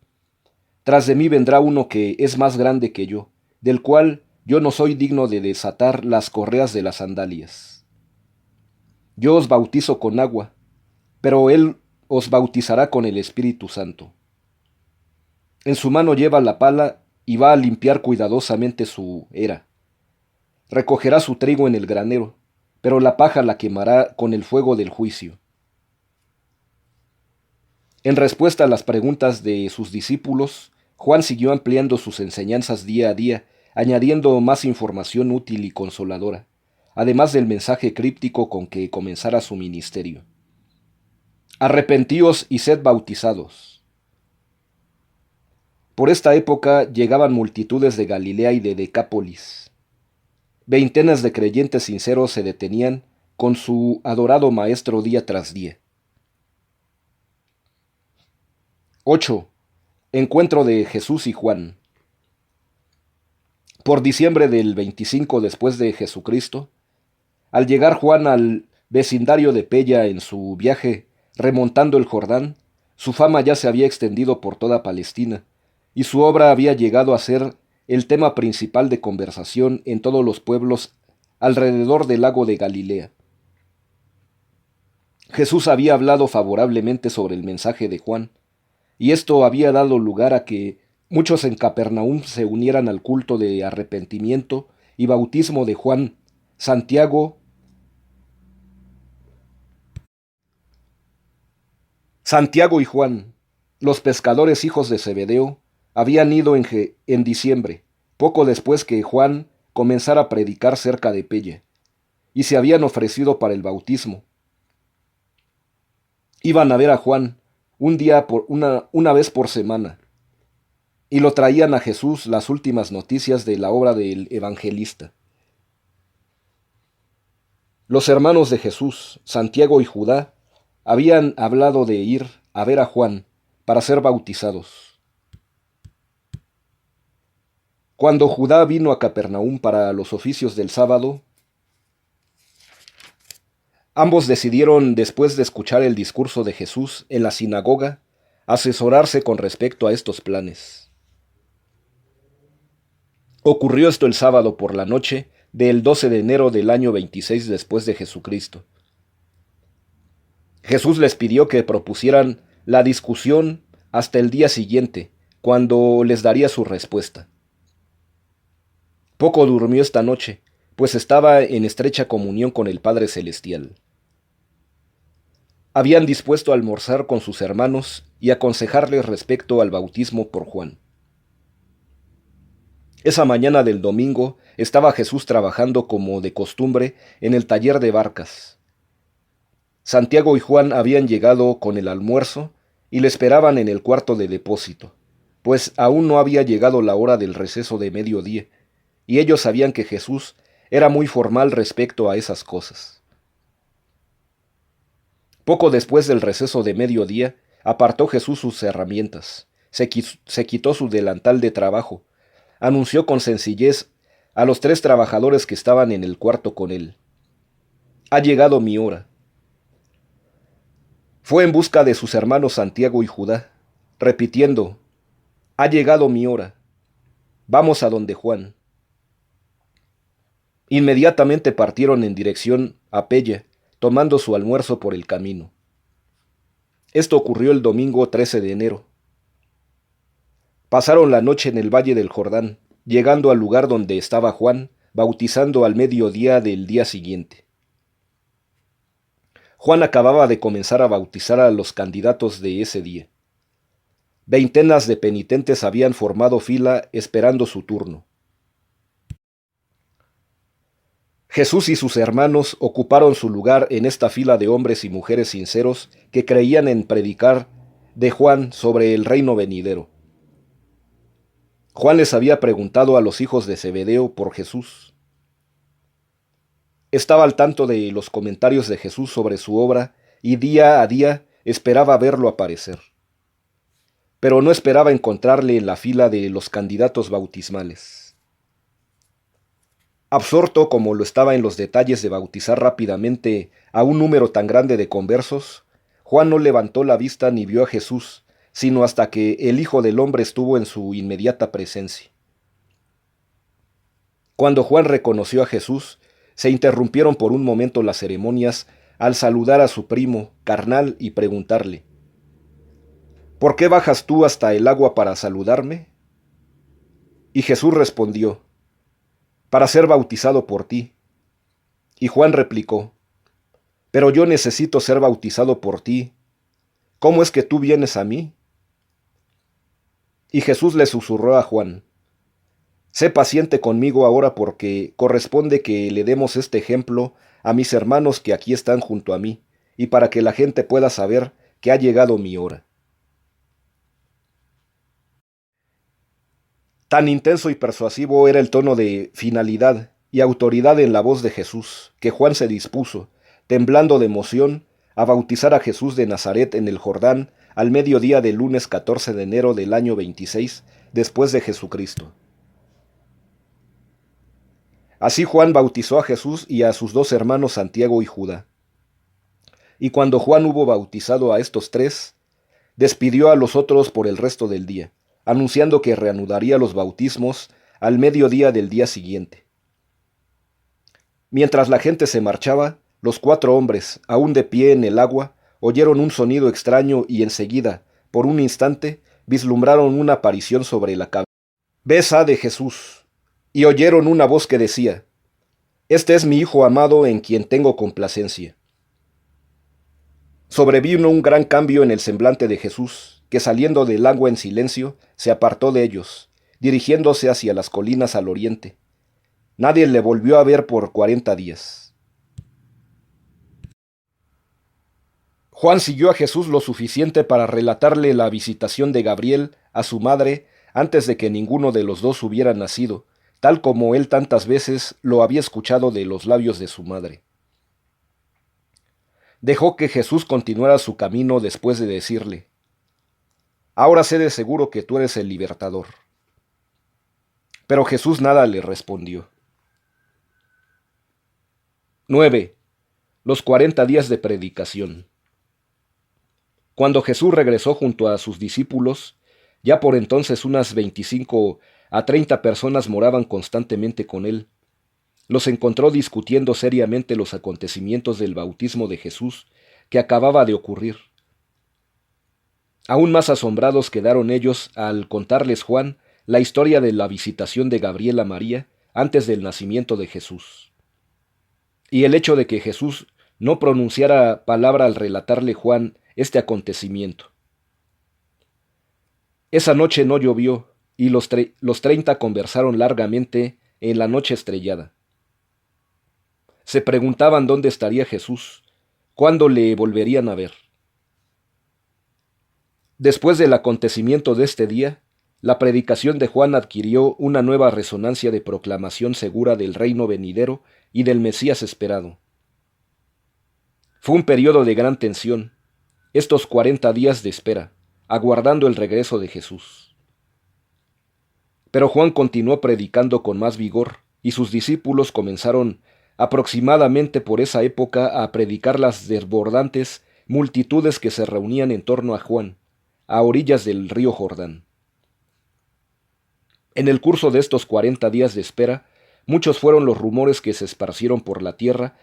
tras de mí vendrá uno que es más grande que yo, del cual yo no soy digno de desatar las correas de las sandalias. Yo os bautizo con agua, pero él os bautizará con el Espíritu Santo. En su mano lleva la pala y va a limpiar cuidadosamente su era. Recogerá su trigo en el granero, pero la paja la quemará con el fuego del juicio. En respuesta a las preguntas de sus discípulos, Juan siguió ampliando sus enseñanzas día a día, añadiendo más información útil y consoladora, además del mensaje críptico con que comenzara su ministerio. Arrepentíos y sed bautizados. Por esta época llegaban multitudes de Galilea y de Decápolis. Veintenas de creyentes sinceros se detenían con su adorado maestro día tras día. 8. Encuentro de Jesús y Juan. Por diciembre del 25 después de Jesucristo, al llegar Juan al vecindario de Pella en su viaje remontando el Jordán, su fama ya se había extendido por toda Palestina, y su obra había llegado a ser el tema principal de conversación en todos los pueblos alrededor del lago de Galilea. Jesús había hablado favorablemente sobre el mensaje de Juan, y esto había dado lugar a que muchos en Capernaum se unieran al culto de arrepentimiento y bautismo de Juan, Santiago y Juan, los pescadores hijos de Zebedeo, habían ido en diciembre, poco después que Juan comenzara a predicar cerca de Pella, y se habían ofrecido para el bautismo. Iban a ver a Juan una vez por semana, y lo traían a Jesús las últimas noticias de la obra del evangelista. Los hermanos de Jesús, Santiago y Judá, habían hablado de ir a ver a Juan para ser bautizados. Cuando Judá vino a Capernaum para los oficios del sábado, ambos decidieron, después de escuchar el discurso de Jesús en la sinagoga, asesorarse con respecto a estos planes. Ocurrió esto el sábado por la noche del 12 de enero del año 26 después de Jesucristo. Jesús les pidió que propusieran la discusión hasta el día siguiente, cuando les daría su respuesta. Poco durmió esta noche, pues estaba en estrecha comunión con el Padre Celestial. Habían dispuesto a almorzar con sus hermanos y aconsejarles respecto al bautismo por Juan. Esa mañana del domingo estaba Jesús trabajando como de costumbre en el taller de barcas. Santiago y Juan habían llegado con el almuerzo y le esperaban en el cuarto de depósito, pues aún no había llegado la hora del receso de mediodía, y ellos sabían que Jesús era muy formal respecto a esas cosas. Poco después del receso de mediodía, apartó Jesús sus herramientas, se quitó su delantal de trabajo, anunció con sencillez a los 3 trabajadores que estaban en el cuarto con él: «Ha llegado mi hora». Fue en busca de sus hermanos Santiago y Judá, repitiendo: «Ha llegado mi hora. Vamos a donde Juan». Inmediatamente partieron en dirección a Pella, tomando su almuerzo por el camino. Esto ocurrió el domingo 13 de enero. Pasaron la noche en el valle del Jordán, llegando al lugar donde estaba Juan, bautizando al mediodía del día siguiente. Juan acababa de comenzar a bautizar a los candidatos de ese día. Veintenas de penitentes habían formado fila esperando su turno. Jesús y sus hermanos ocuparon su lugar en esta fila de hombres y mujeres sinceros que creían en predicar de Juan sobre el reino venidero. Juan les había preguntado a los hijos de Zebedeo por Jesús. Estaba al tanto de los comentarios de Jesús sobre su obra y día a día esperaba verlo aparecer. Pero no esperaba encontrarle en la fila de los candidatos bautismales. Absorto como lo estaba en los detalles de bautizar rápidamente a un número tan grande de conversos, Juan no levantó la vista ni vio a Jesús, sino hasta que el Hijo del Hombre estuvo en su inmediata presencia. Cuando Juan reconoció a Jesús, se interrumpieron por un momento las ceremonias al saludar a su primo, carnal, y preguntarle: ¿Por qué bajas tú hasta el agua para saludarme? Y Jesús respondió: para ser bautizado por ti. Y Juan replicó: pero yo necesito ser bautizado por ti. ¿Cómo es que tú vienes a mí? Y Jesús le susurró a Juan: sé paciente conmigo ahora, porque corresponde que le demos este ejemplo a mis hermanos que aquí están junto a mí, y para que la gente pueda saber que ha llegado mi hora. Tan intenso y persuasivo era el tono de finalidad y autoridad en la voz de Jesús, que Juan se dispuso, temblando de emoción, a bautizar a Jesús de Nazaret en el Jordán al mediodía del lunes 14 de enero del año 26 después de Jesucristo. Así Juan bautizó a Jesús y a sus dos hermanos Santiago y Judá. Y cuando Juan hubo bautizado a estos tres, despidió a los otros por el resto del día, anunciando que reanudaría los bautismos al mediodía del día siguiente. Mientras la gente se marchaba, los 4 hombres, aún de pie en el agua, oyeron un sonido extraño y enseguida, por un instante, vislumbraron una aparición sobre la cabeza de Jesús, y oyeron una voz que decía: este es mi Hijo amado en quien tengo complacencia. Sobrevino un gran cambio en el semblante de Jesús, que saliendo del agua en silencio, se apartó de ellos, dirigiéndose hacia las colinas al oriente. Nadie le volvió a ver por 40 días. Juan siguió a Jesús lo suficiente para relatarle la visitación de Gabriel a su madre antes de que ninguno de los dos hubiera nacido, tal como él tantas veces lo había escuchado de los labios de su madre. Dejó que Jesús continuara su camino después de decirle: ahora sé de seguro que tú eres el libertador. Pero Jesús nada le respondió. 9. Los 40 días de predicación. Cuando Jesús regresó junto a sus discípulos, ya por entonces unas 25 a 30 personas moraban constantemente con él. Los encontró discutiendo seriamente los acontecimientos del bautismo de Jesús que acababa de ocurrir. Aún más asombrados quedaron ellos al contarles Juan la historia de la visitación de Gabriel a María antes del nacimiento de Jesús. Y el hecho de que Jesús no pronunciara palabra al relatarle Juan este acontecimiento. Esa noche no llovió, y los 30 conversaron largamente en la noche estrellada. Se preguntaban dónde estaría Jesús, cuándo le volverían a ver. Después del acontecimiento de este día, la predicación de Juan adquirió una nueva resonancia de proclamación segura del reino venidero y del Mesías esperado. Fue un periodo de gran tensión, estos 40 días de espera, aguardando el regreso de Jesús. Pero Juan continuó predicando con más vigor, y sus discípulos comenzaron aproximadamente por esa época a predicar las desbordantes multitudes que se reunían en torno a Juan, a orillas del río Jordán. En el curso de estos 40 días de espera, muchos fueron los rumores que se esparcieron por la tierra,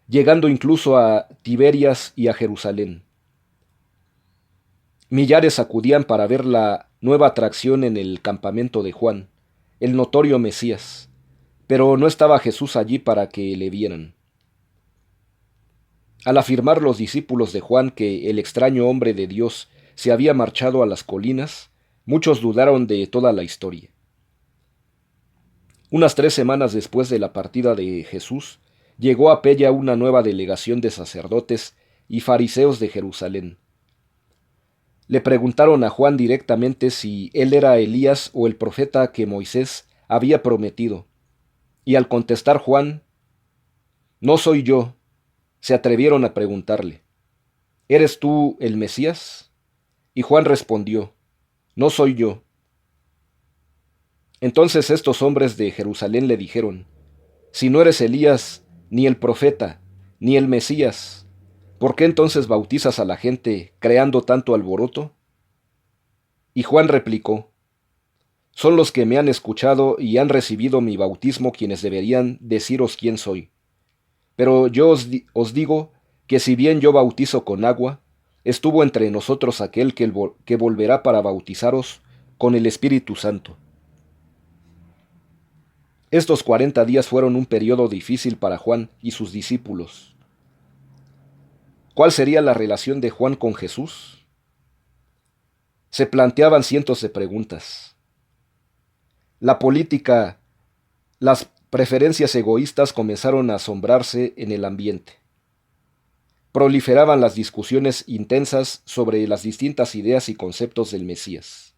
llegando incluso a Tiberias y a Jerusalén. Millares acudían para ver la nueva atracción en el campamento de Juan, el notorio Mesías, pero no estaba Jesús allí para que le vieran. Al afirmar los discípulos de Juan que el extraño hombre de Dios se había marchado a las colinas, muchos dudaron de toda la historia. Unas 3 semanas después de la partida de Jesús, llegó a Pella una nueva delegación de sacerdotes y fariseos de Jerusalén. Le preguntaron a Juan directamente si él era Elías o el profeta que Moisés había prometido, y al contestar Juan, «No soy yo», se atrevieron a preguntarle, «¿Eres tú el Mesías?». Y Juan respondió, «No soy yo». Entonces estos hombres de Jerusalén le dijeron, «Si no eres Elías, ni el profeta, ni el Mesías, ¿por qué entonces bautizas a la gente creando tanto alboroto?». Y Juan replicó, «Son los que me han escuchado y han recibido mi bautismo quienes deberían deciros quién soy. Pero yo os digo que si bien yo bautizo con agua, estuvo entre nosotros aquel que volverá para bautizaros con el Espíritu Santo». Estos 40 días fueron un periodo difícil para Juan y sus discípulos. ¿Cuál sería la relación de Juan con Jesús? Se planteaban cientos de preguntas. La política, las preferencias egoístas comenzaron a asombrarse en el ambiente. Proliferaban las discusiones intensas sobre las distintas ideas y conceptos del Mesías.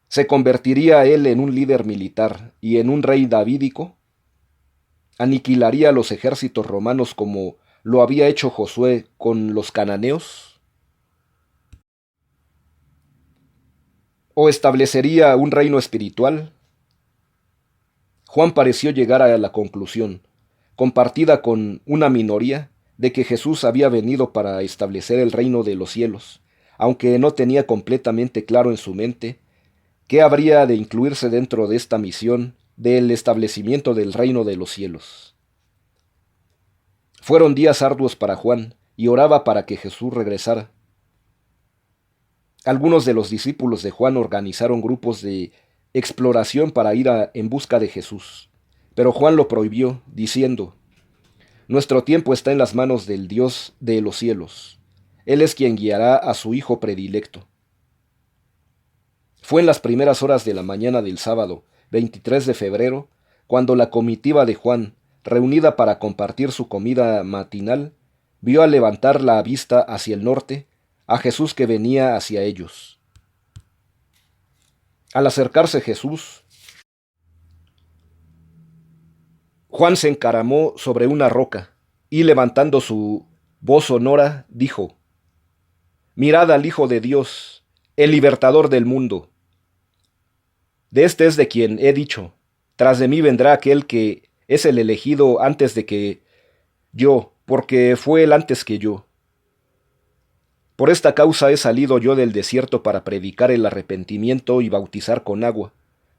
¿Se convertiría él en un líder militar y en un rey davídico? ¿Aniquilaría a los ejércitos romanos como lo había hecho Josué con los cananeos? ¿O establecería un reino espiritual? Juan pareció llegar a la conclusión, compartida con una minoría, de que Jesús había venido para establecer el reino de los cielos, aunque no tenía completamente claro en su mente qué habría de incluirse dentro de esta misión del establecimiento del reino de los cielos. Fueron días arduos para Juan, y oraba para que Jesús regresara. Algunos de los discípulos de Juan organizaron grupos de exploración para ir en busca de Jesús, pero Juan lo prohibió, diciendo, «Nuestro tiempo está en las manos del Dios de los cielos. Él es quien guiará a su Hijo predilecto». Fue en las primeras horas de la mañana del sábado, 23 de febrero, cuando la comitiva de Juan, reunida para compartir su comida matinal, vio al levantar la vista hacia el norte a Jesús que venía hacia ellos. Al acercarse Jesús, Juan se encaramó sobre una roca y, levantando su voz sonora, dijo, «Mirad al Hijo de Dios, el libertador del mundo. De este es de quien he dicho, tras de mí vendrá aquel que es el elegido antes de que yo, porque fue él antes que yo. Por esta causa he salido yo del desierto para predicar el arrepentimiento y bautizar con agua,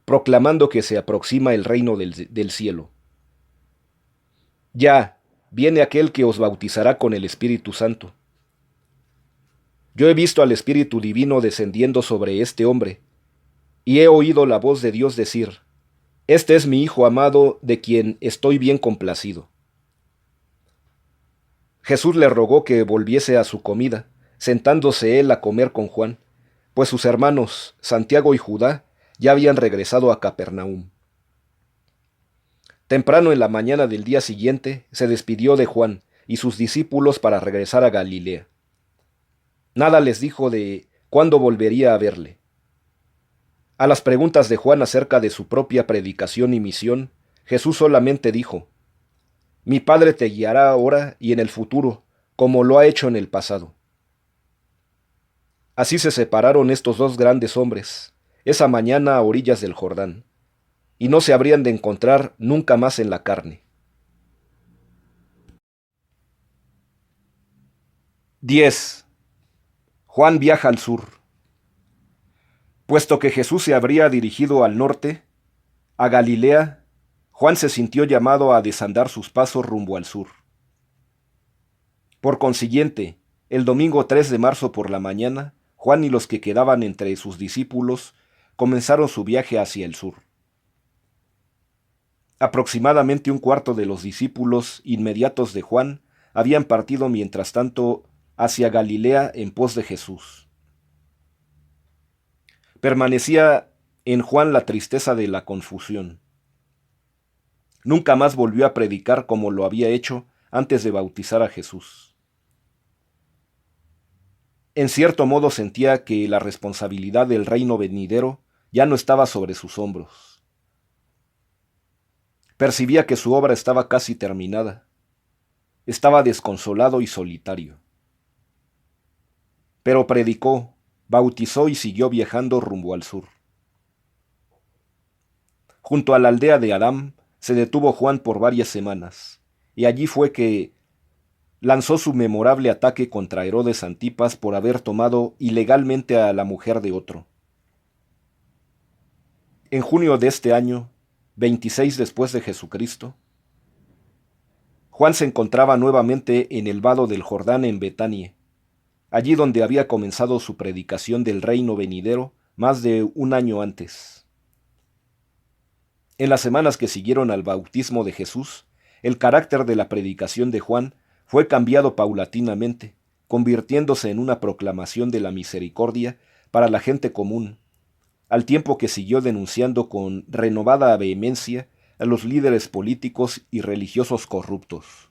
proclamando que se aproxima el reino del cielo. Ya, viene aquel que os bautizará con el Espíritu Santo. Yo he visto al Espíritu Divino descendiendo sobre este hombre, y he oído la voz de Dios decir, «Este es mi Hijo amado, de quien estoy bien complacido». Jesús le rogó que volviese a su comida, sentándose él a comer con Juan, pues sus hermanos, Santiago y Judá, ya habían regresado a Capernaum. Temprano en la mañana del día siguiente, se despidió de Juan y sus discípulos para regresar a Galilea. Nada les dijo de cuándo volvería a verle. A las preguntas de Juan acerca de su propia predicación y misión, Jesús solamente dijo, «Mi Padre te guiará ahora y en el futuro, como lo ha hecho en el pasado». Así se separaron estos dos grandes hombres, esa mañana a orillas del Jordán, y no se habrían de encontrar nunca más en la carne. 10. Juan viaja al sur. Puesto que Jesús se habría dirigido al norte, a Galilea, Juan se sintió llamado a desandar sus pasos rumbo al sur. Por consiguiente, El domingo 3 de marzo por la mañana, Juan y los que quedaban entre sus discípulos comenzaron su viaje hacia el sur. Aproximadamente un cuarto de los discípulos inmediatos de Juan habían partido mientras tanto hacia Galilea en pos de Jesús. Permanecía en Juan la tristeza de la confusión. Nunca más volvió a predicar como lo había hecho antes de bautizar a Jesús. En cierto modo sentía que la responsabilidad del reino venidero ya no estaba sobre sus hombros. Percibía que su obra estaba casi terminada. Estaba desconsolado y solitario. Pero predicó, bautizó y siguió viajando rumbo al sur. Junto a la aldea de Aram se detuvo Juan por varias semanas, y allí fue que lanzó su memorable ataque contra Herodes Antipas por haber tomado ilegalmente a la mujer de otro. En junio de este año, 26 después de Jesucristo, Juan se encontraba nuevamente en el vado del Jordán en Betania, allí donde había comenzado su predicación del reino venidero más de un año antes. En las semanas que siguieron al bautismo de Jesús, el carácter de la predicación de Juan fue cambiado paulatinamente, convirtiéndose en una proclamación de la misericordia para la gente común, al tiempo que siguió denunciando con renovada vehemencia a los líderes políticos y religiosos corruptos.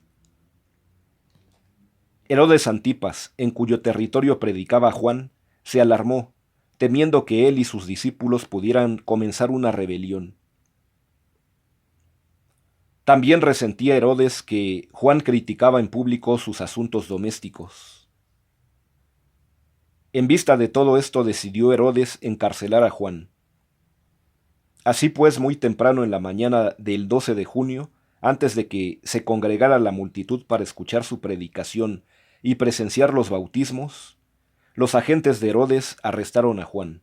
Herodes Antipas, en cuyo territorio predicaba Juan, se alarmó, temiendo que él y sus discípulos pudieran comenzar una rebelión. También resentía Herodes que Juan criticaba en público sus asuntos domésticos. En vista de todo esto decidió Herodes encarcelar a Juan. Así pues, muy temprano en la mañana del 12 de junio, antes de que se congregara la multitud para escuchar su predicación y presenciar los bautismos, los agentes de Herodes arrestaron a Juan.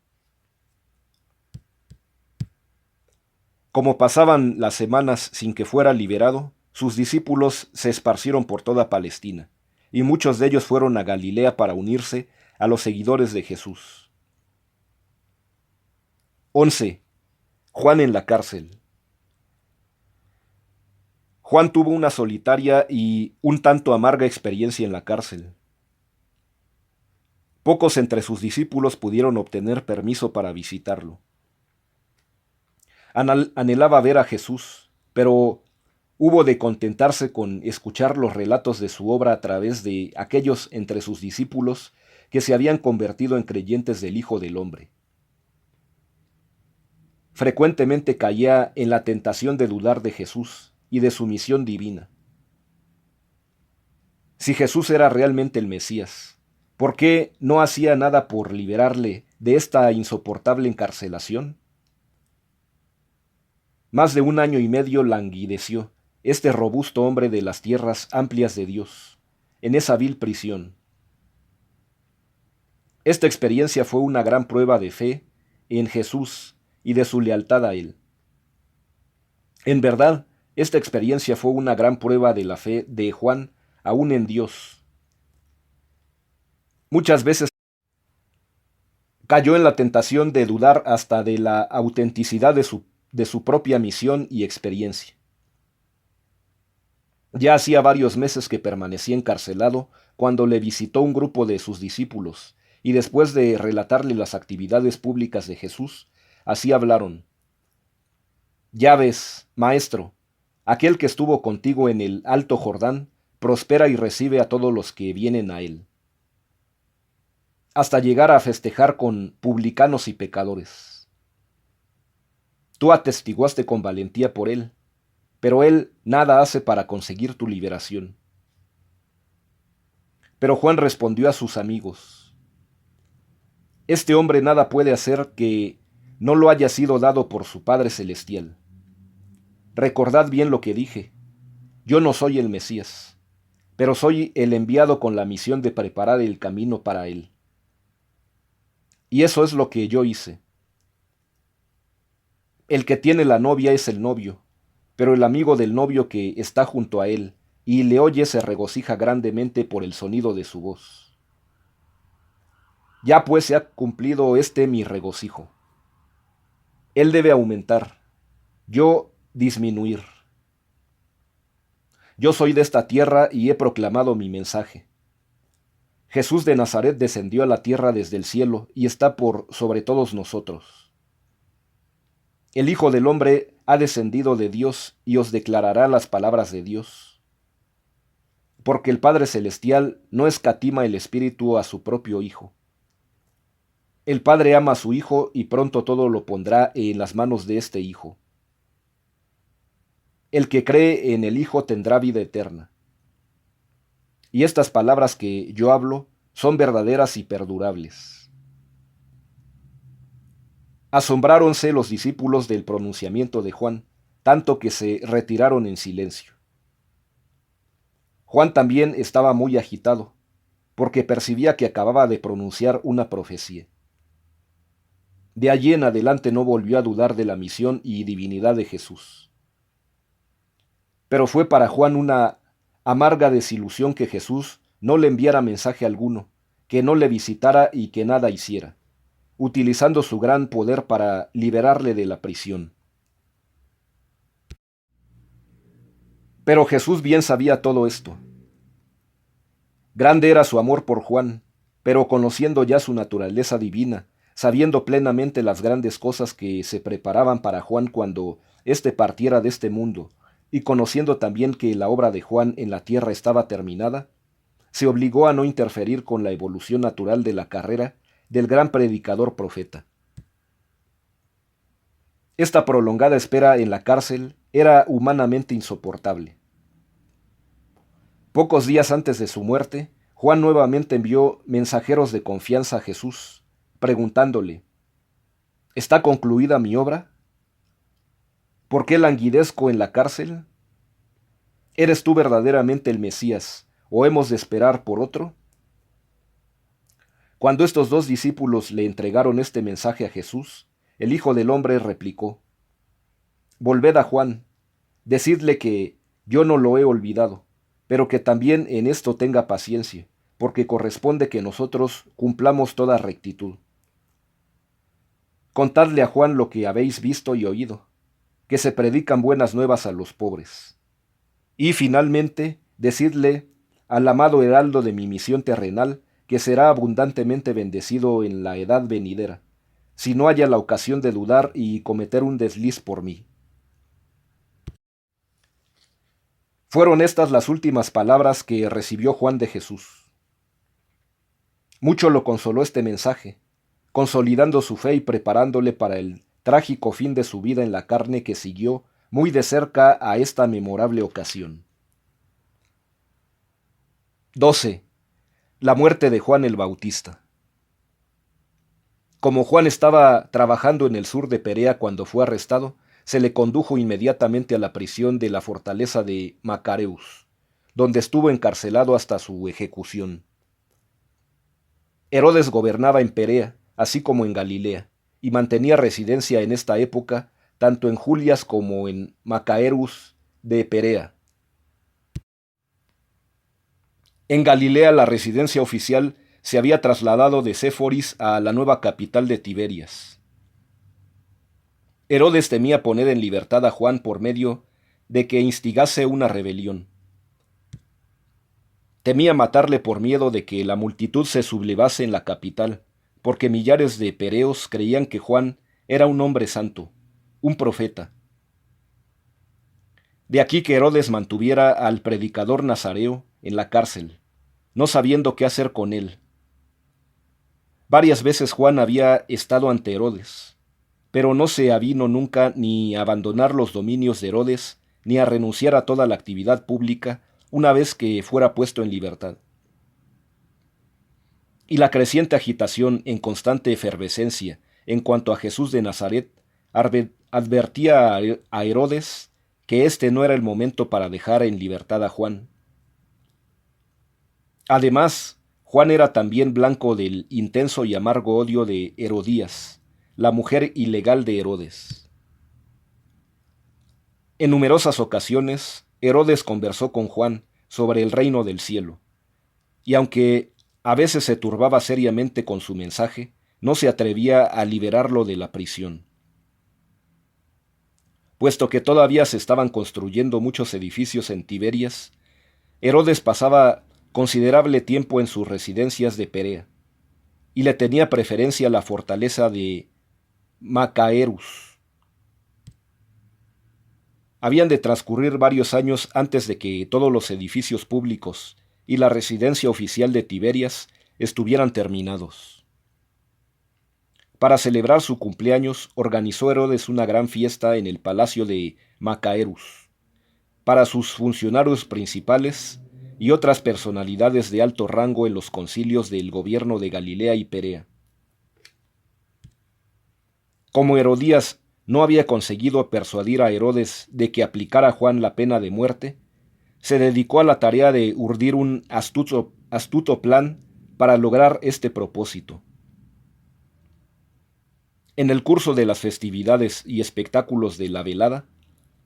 Como pasaban las semanas sin que fuera liberado, sus discípulos se esparcieron por toda Palestina, y muchos de ellos fueron a Galilea para unirse a los seguidores de Jesús. 11. Juan en la cárcel. Juan tuvo una solitaria y un tanto amarga experiencia en la cárcel. Pocos entre sus discípulos pudieron obtener permiso para visitarlo. Anhelaba ver a Jesús, pero hubo de contentarse con escuchar los relatos de su obra a través de aquellos entre sus discípulos que se habían convertido en creyentes del Hijo del Hombre. Frecuentemente caía en la tentación de dudar de Jesús y de su misión divina. Si Jesús era realmente el Mesías, ¿por qué no hacía nada por liberarle de esta insoportable encarcelación? Más de un año y medio languideció este robusto hombre de las tierras amplias de Dios, en esa vil prisión. Esta experiencia fue una gran prueba de fe en Jesús y de su lealtad a Él. En verdad, esta experiencia fue una gran prueba de la fe de Juan aún en Dios. Muchas veces cayó en la tentación de dudar hasta de la autenticidad de su propia misión y experiencia. Ya hacía varios meses que permanecía encarcelado cuando le visitó un grupo de sus discípulos, y después de relatarle las actividades públicas de Jesús, así hablaron. Ya ves, maestro, aquel que estuvo contigo en el Alto Jordán, prospera y recibe a todos los que vienen a él, hasta llegar a festejar con publicanos y pecadores. Tú atestiguaste con valentía por él, pero él nada hace para conseguir tu liberación. Pero Juan respondió a sus amigos, este hombre nada puede hacer que no lo haya sido dado por su Padre Celestial. Recordad bien lo que dije, yo no soy el Mesías, pero soy el enviado con la misión de preparar el camino para él. Y eso es lo que yo hice. El que tiene la novia es el novio, pero el amigo del novio que está junto a él y le oye se regocija grandemente por el sonido de su voz. Ya pues se ha cumplido mi regocijo. Él debe aumentar, yo disminuir. Yo soy de esta tierra y he proclamado mi mensaje. Jesús de Nazaret descendió a la tierra desde el cielo y está por sobre todos nosotros. El Hijo del Hombre ha descendido de Dios y os declarará las palabras de Dios. Porque el Padre Celestial no escatima el Espíritu a su propio Hijo. El Padre ama a su Hijo y pronto todo lo pondrá en las manos de este Hijo. El que cree en el Hijo tendrá vida eterna. Y estas palabras que yo hablo son verdaderas y perdurables. Asombráronse los discípulos del pronunciamiento de Juan, tanto que se retiraron en silencio. Juan también estaba muy agitado, porque percibía que acababa de pronunciar una profecía. De allí en adelante no volvió a dudar de la misión y divinidad de Jesús. Pero fue para Juan una amarga desilusión que Jesús no le enviara mensaje alguno, que no le visitara y que nada hiciera, utilizando su gran poder para liberarle de la prisión. Pero Jesús bien sabía todo esto. Grande era su amor por Juan, pero conociendo ya su naturaleza divina, sabiendo plenamente las grandes cosas que se preparaban para Juan cuando éste partiera de este mundo, y conociendo también que la obra de Juan en la tierra estaba terminada, se obligó a no interferir con la evolución natural de la carrera del gran predicador profeta. Esta prolongada espera en la cárcel era humanamente insoportable. Pocos días antes de su muerte, Juan nuevamente envió mensajeros de confianza a Jesús, preguntándole: ¿está concluida mi obra? ¿Por qué languidezco en la cárcel? ¿Eres tú verdaderamente el Mesías, o hemos de esperar por otro? Cuando estos dos discípulos le entregaron este mensaje a Jesús, el Hijo del Hombre replicó: Volved a Juan, decidle que yo no lo he olvidado, pero que también en esto tenga paciencia, porque corresponde que nosotros cumplamos toda rectitud. Contadle a Juan lo que habéis visto y oído, que se predican buenas nuevas a los pobres. Y finalmente, decidle al amado heraldo de mi misión terrenal que será abundantemente bendecido en la edad venidera, si no haya la ocasión de dudar y cometer un desliz por mí. Fueron estas las últimas palabras que recibió Juan de Jesús. Mucho lo consoló este mensaje, consolidando su fe y preparándole para el trágico fin de su vida en la carne que siguió muy de cerca a esta memorable ocasión. 12. La muerte de Juan el Bautista. Como Juan estaba trabajando en el sur de Perea cuando fue arrestado, se le condujo inmediatamente a la prisión de la fortaleza de Macareus, donde estuvo encarcelado hasta su ejecución. Herodes gobernaba en Perea, así como en Galilea, y mantenía residencia en esta época tanto en Julias como en Macaerus de Perea. En Galilea la residencia oficial se había trasladado de Séforis a la nueva capital de Tiberias. Herodes temía poner en libertad a Juan por medio de que instigase una rebelión. Temía matarle por miedo de que la multitud se sublevase en la capital, porque millares de pereos creían que Juan era un hombre santo, un profeta. De aquí que Herodes mantuviera al predicador nazareo en la cárcel, no sabiendo qué hacer con él. Varias veces Juan había estado ante Herodes, pero no se avino nunca ni a abandonar los dominios de Herodes, ni a renunciar a toda la actividad pública una vez que fuera puesto en libertad. Y la creciente agitación en constante efervescencia en cuanto a Jesús de Nazaret advertía a Herodes que este no era el momento para dejar en libertad a Juan. Además, Juan era también blanco del intenso y amargo odio de Herodías, la mujer ilegal de Herodes. En numerosas ocasiones, Herodes conversó con Juan sobre el reino del cielo, y aunque A veces se turbaba seriamente con su mensaje, no se atrevía a liberarlo de la prisión. Puesto que todavía se estaban construyendo muchos edificios en Tiberias, Herodes pasaba considerable tiempo en sus residencias de Perea, y le tenía preferencia a la fortaleza de Macaerus. Habían de transcurrir varios años antes de que todos los edificios públicos y la residencia oficial de Tiberias estuvieran terminados. Para celebrar su cumpleaños, organizó Herodes una gran fiesta en el palacio de Macaerus, para sus funcionarios principales y otras personalidades de alto rango en los concilios del gobierno de Galilea y Perea. Como Herodías no había conseguido persuadir a Herodes de que aplicara a Juan la pena de muerte, se dedicó a la tarea de urdir un astuto plan para lograr este propósito. En el curso de las festividades y espectáculos de la velada,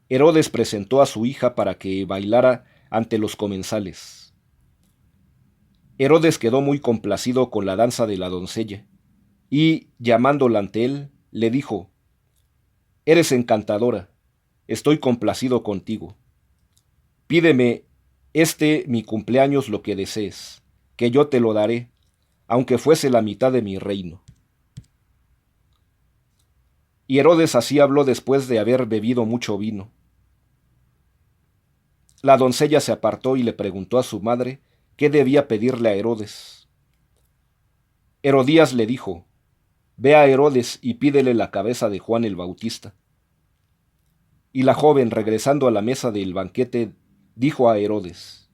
Herodes presentó a su hija para que bailara ante los comensales. Herodes quedó muy complacido con la danza de la doncella, y, llamándola ante él, le dijo: «Eres encantadora, estoy complacido contigo. Pídeme mi cumpleaños lo que desees, que yo te lo daré, aunque fuese la mitad de mi reino». Y Herodes así habló después de haber bebido mucho vino. La doncella se apartó y le preguntó a su madre qué debía pedirle a Herodes. Herodías le dijo: «Ve a Herodes y pídele la cabeza de Juan el Bautista». Y la joven, regresando a la mesa del banquete, dijo a Herodes: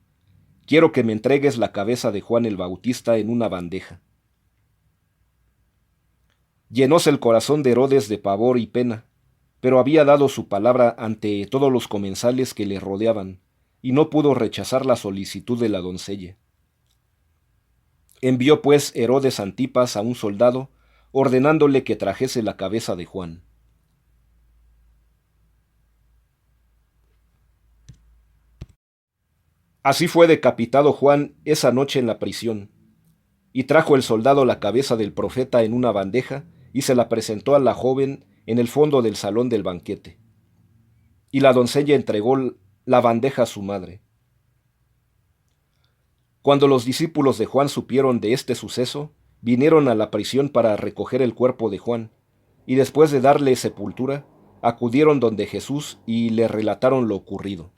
«Quiero que me entregues la cabeza de Juan el Bautista en una bandeja». Llenóse el corazón de Herodes de pavor y pena, pero había dado su palabra ante todos los comensales que le rodeaban, y no pudo rechazar la solicitud de la doncella. Envió pues Herodes Antipas a un soldado, ordenándole que trajese la cabeza de Juan. Así fue decapitado Juan esa noche en la prisión, y trajo el soldado la cabeza del profeta en una bandeja, y se la presentó a la joven en el fondo del salón del banquete. Y la doncella entregó la bandeja a su madre. Cuando los discípulos de Juan supieron de este suceso, vinieron a la prisión para recoger el cuerpo de Juan, y después de darle sepultura, acudieron donde Jesús y le relataron lo ocurrido.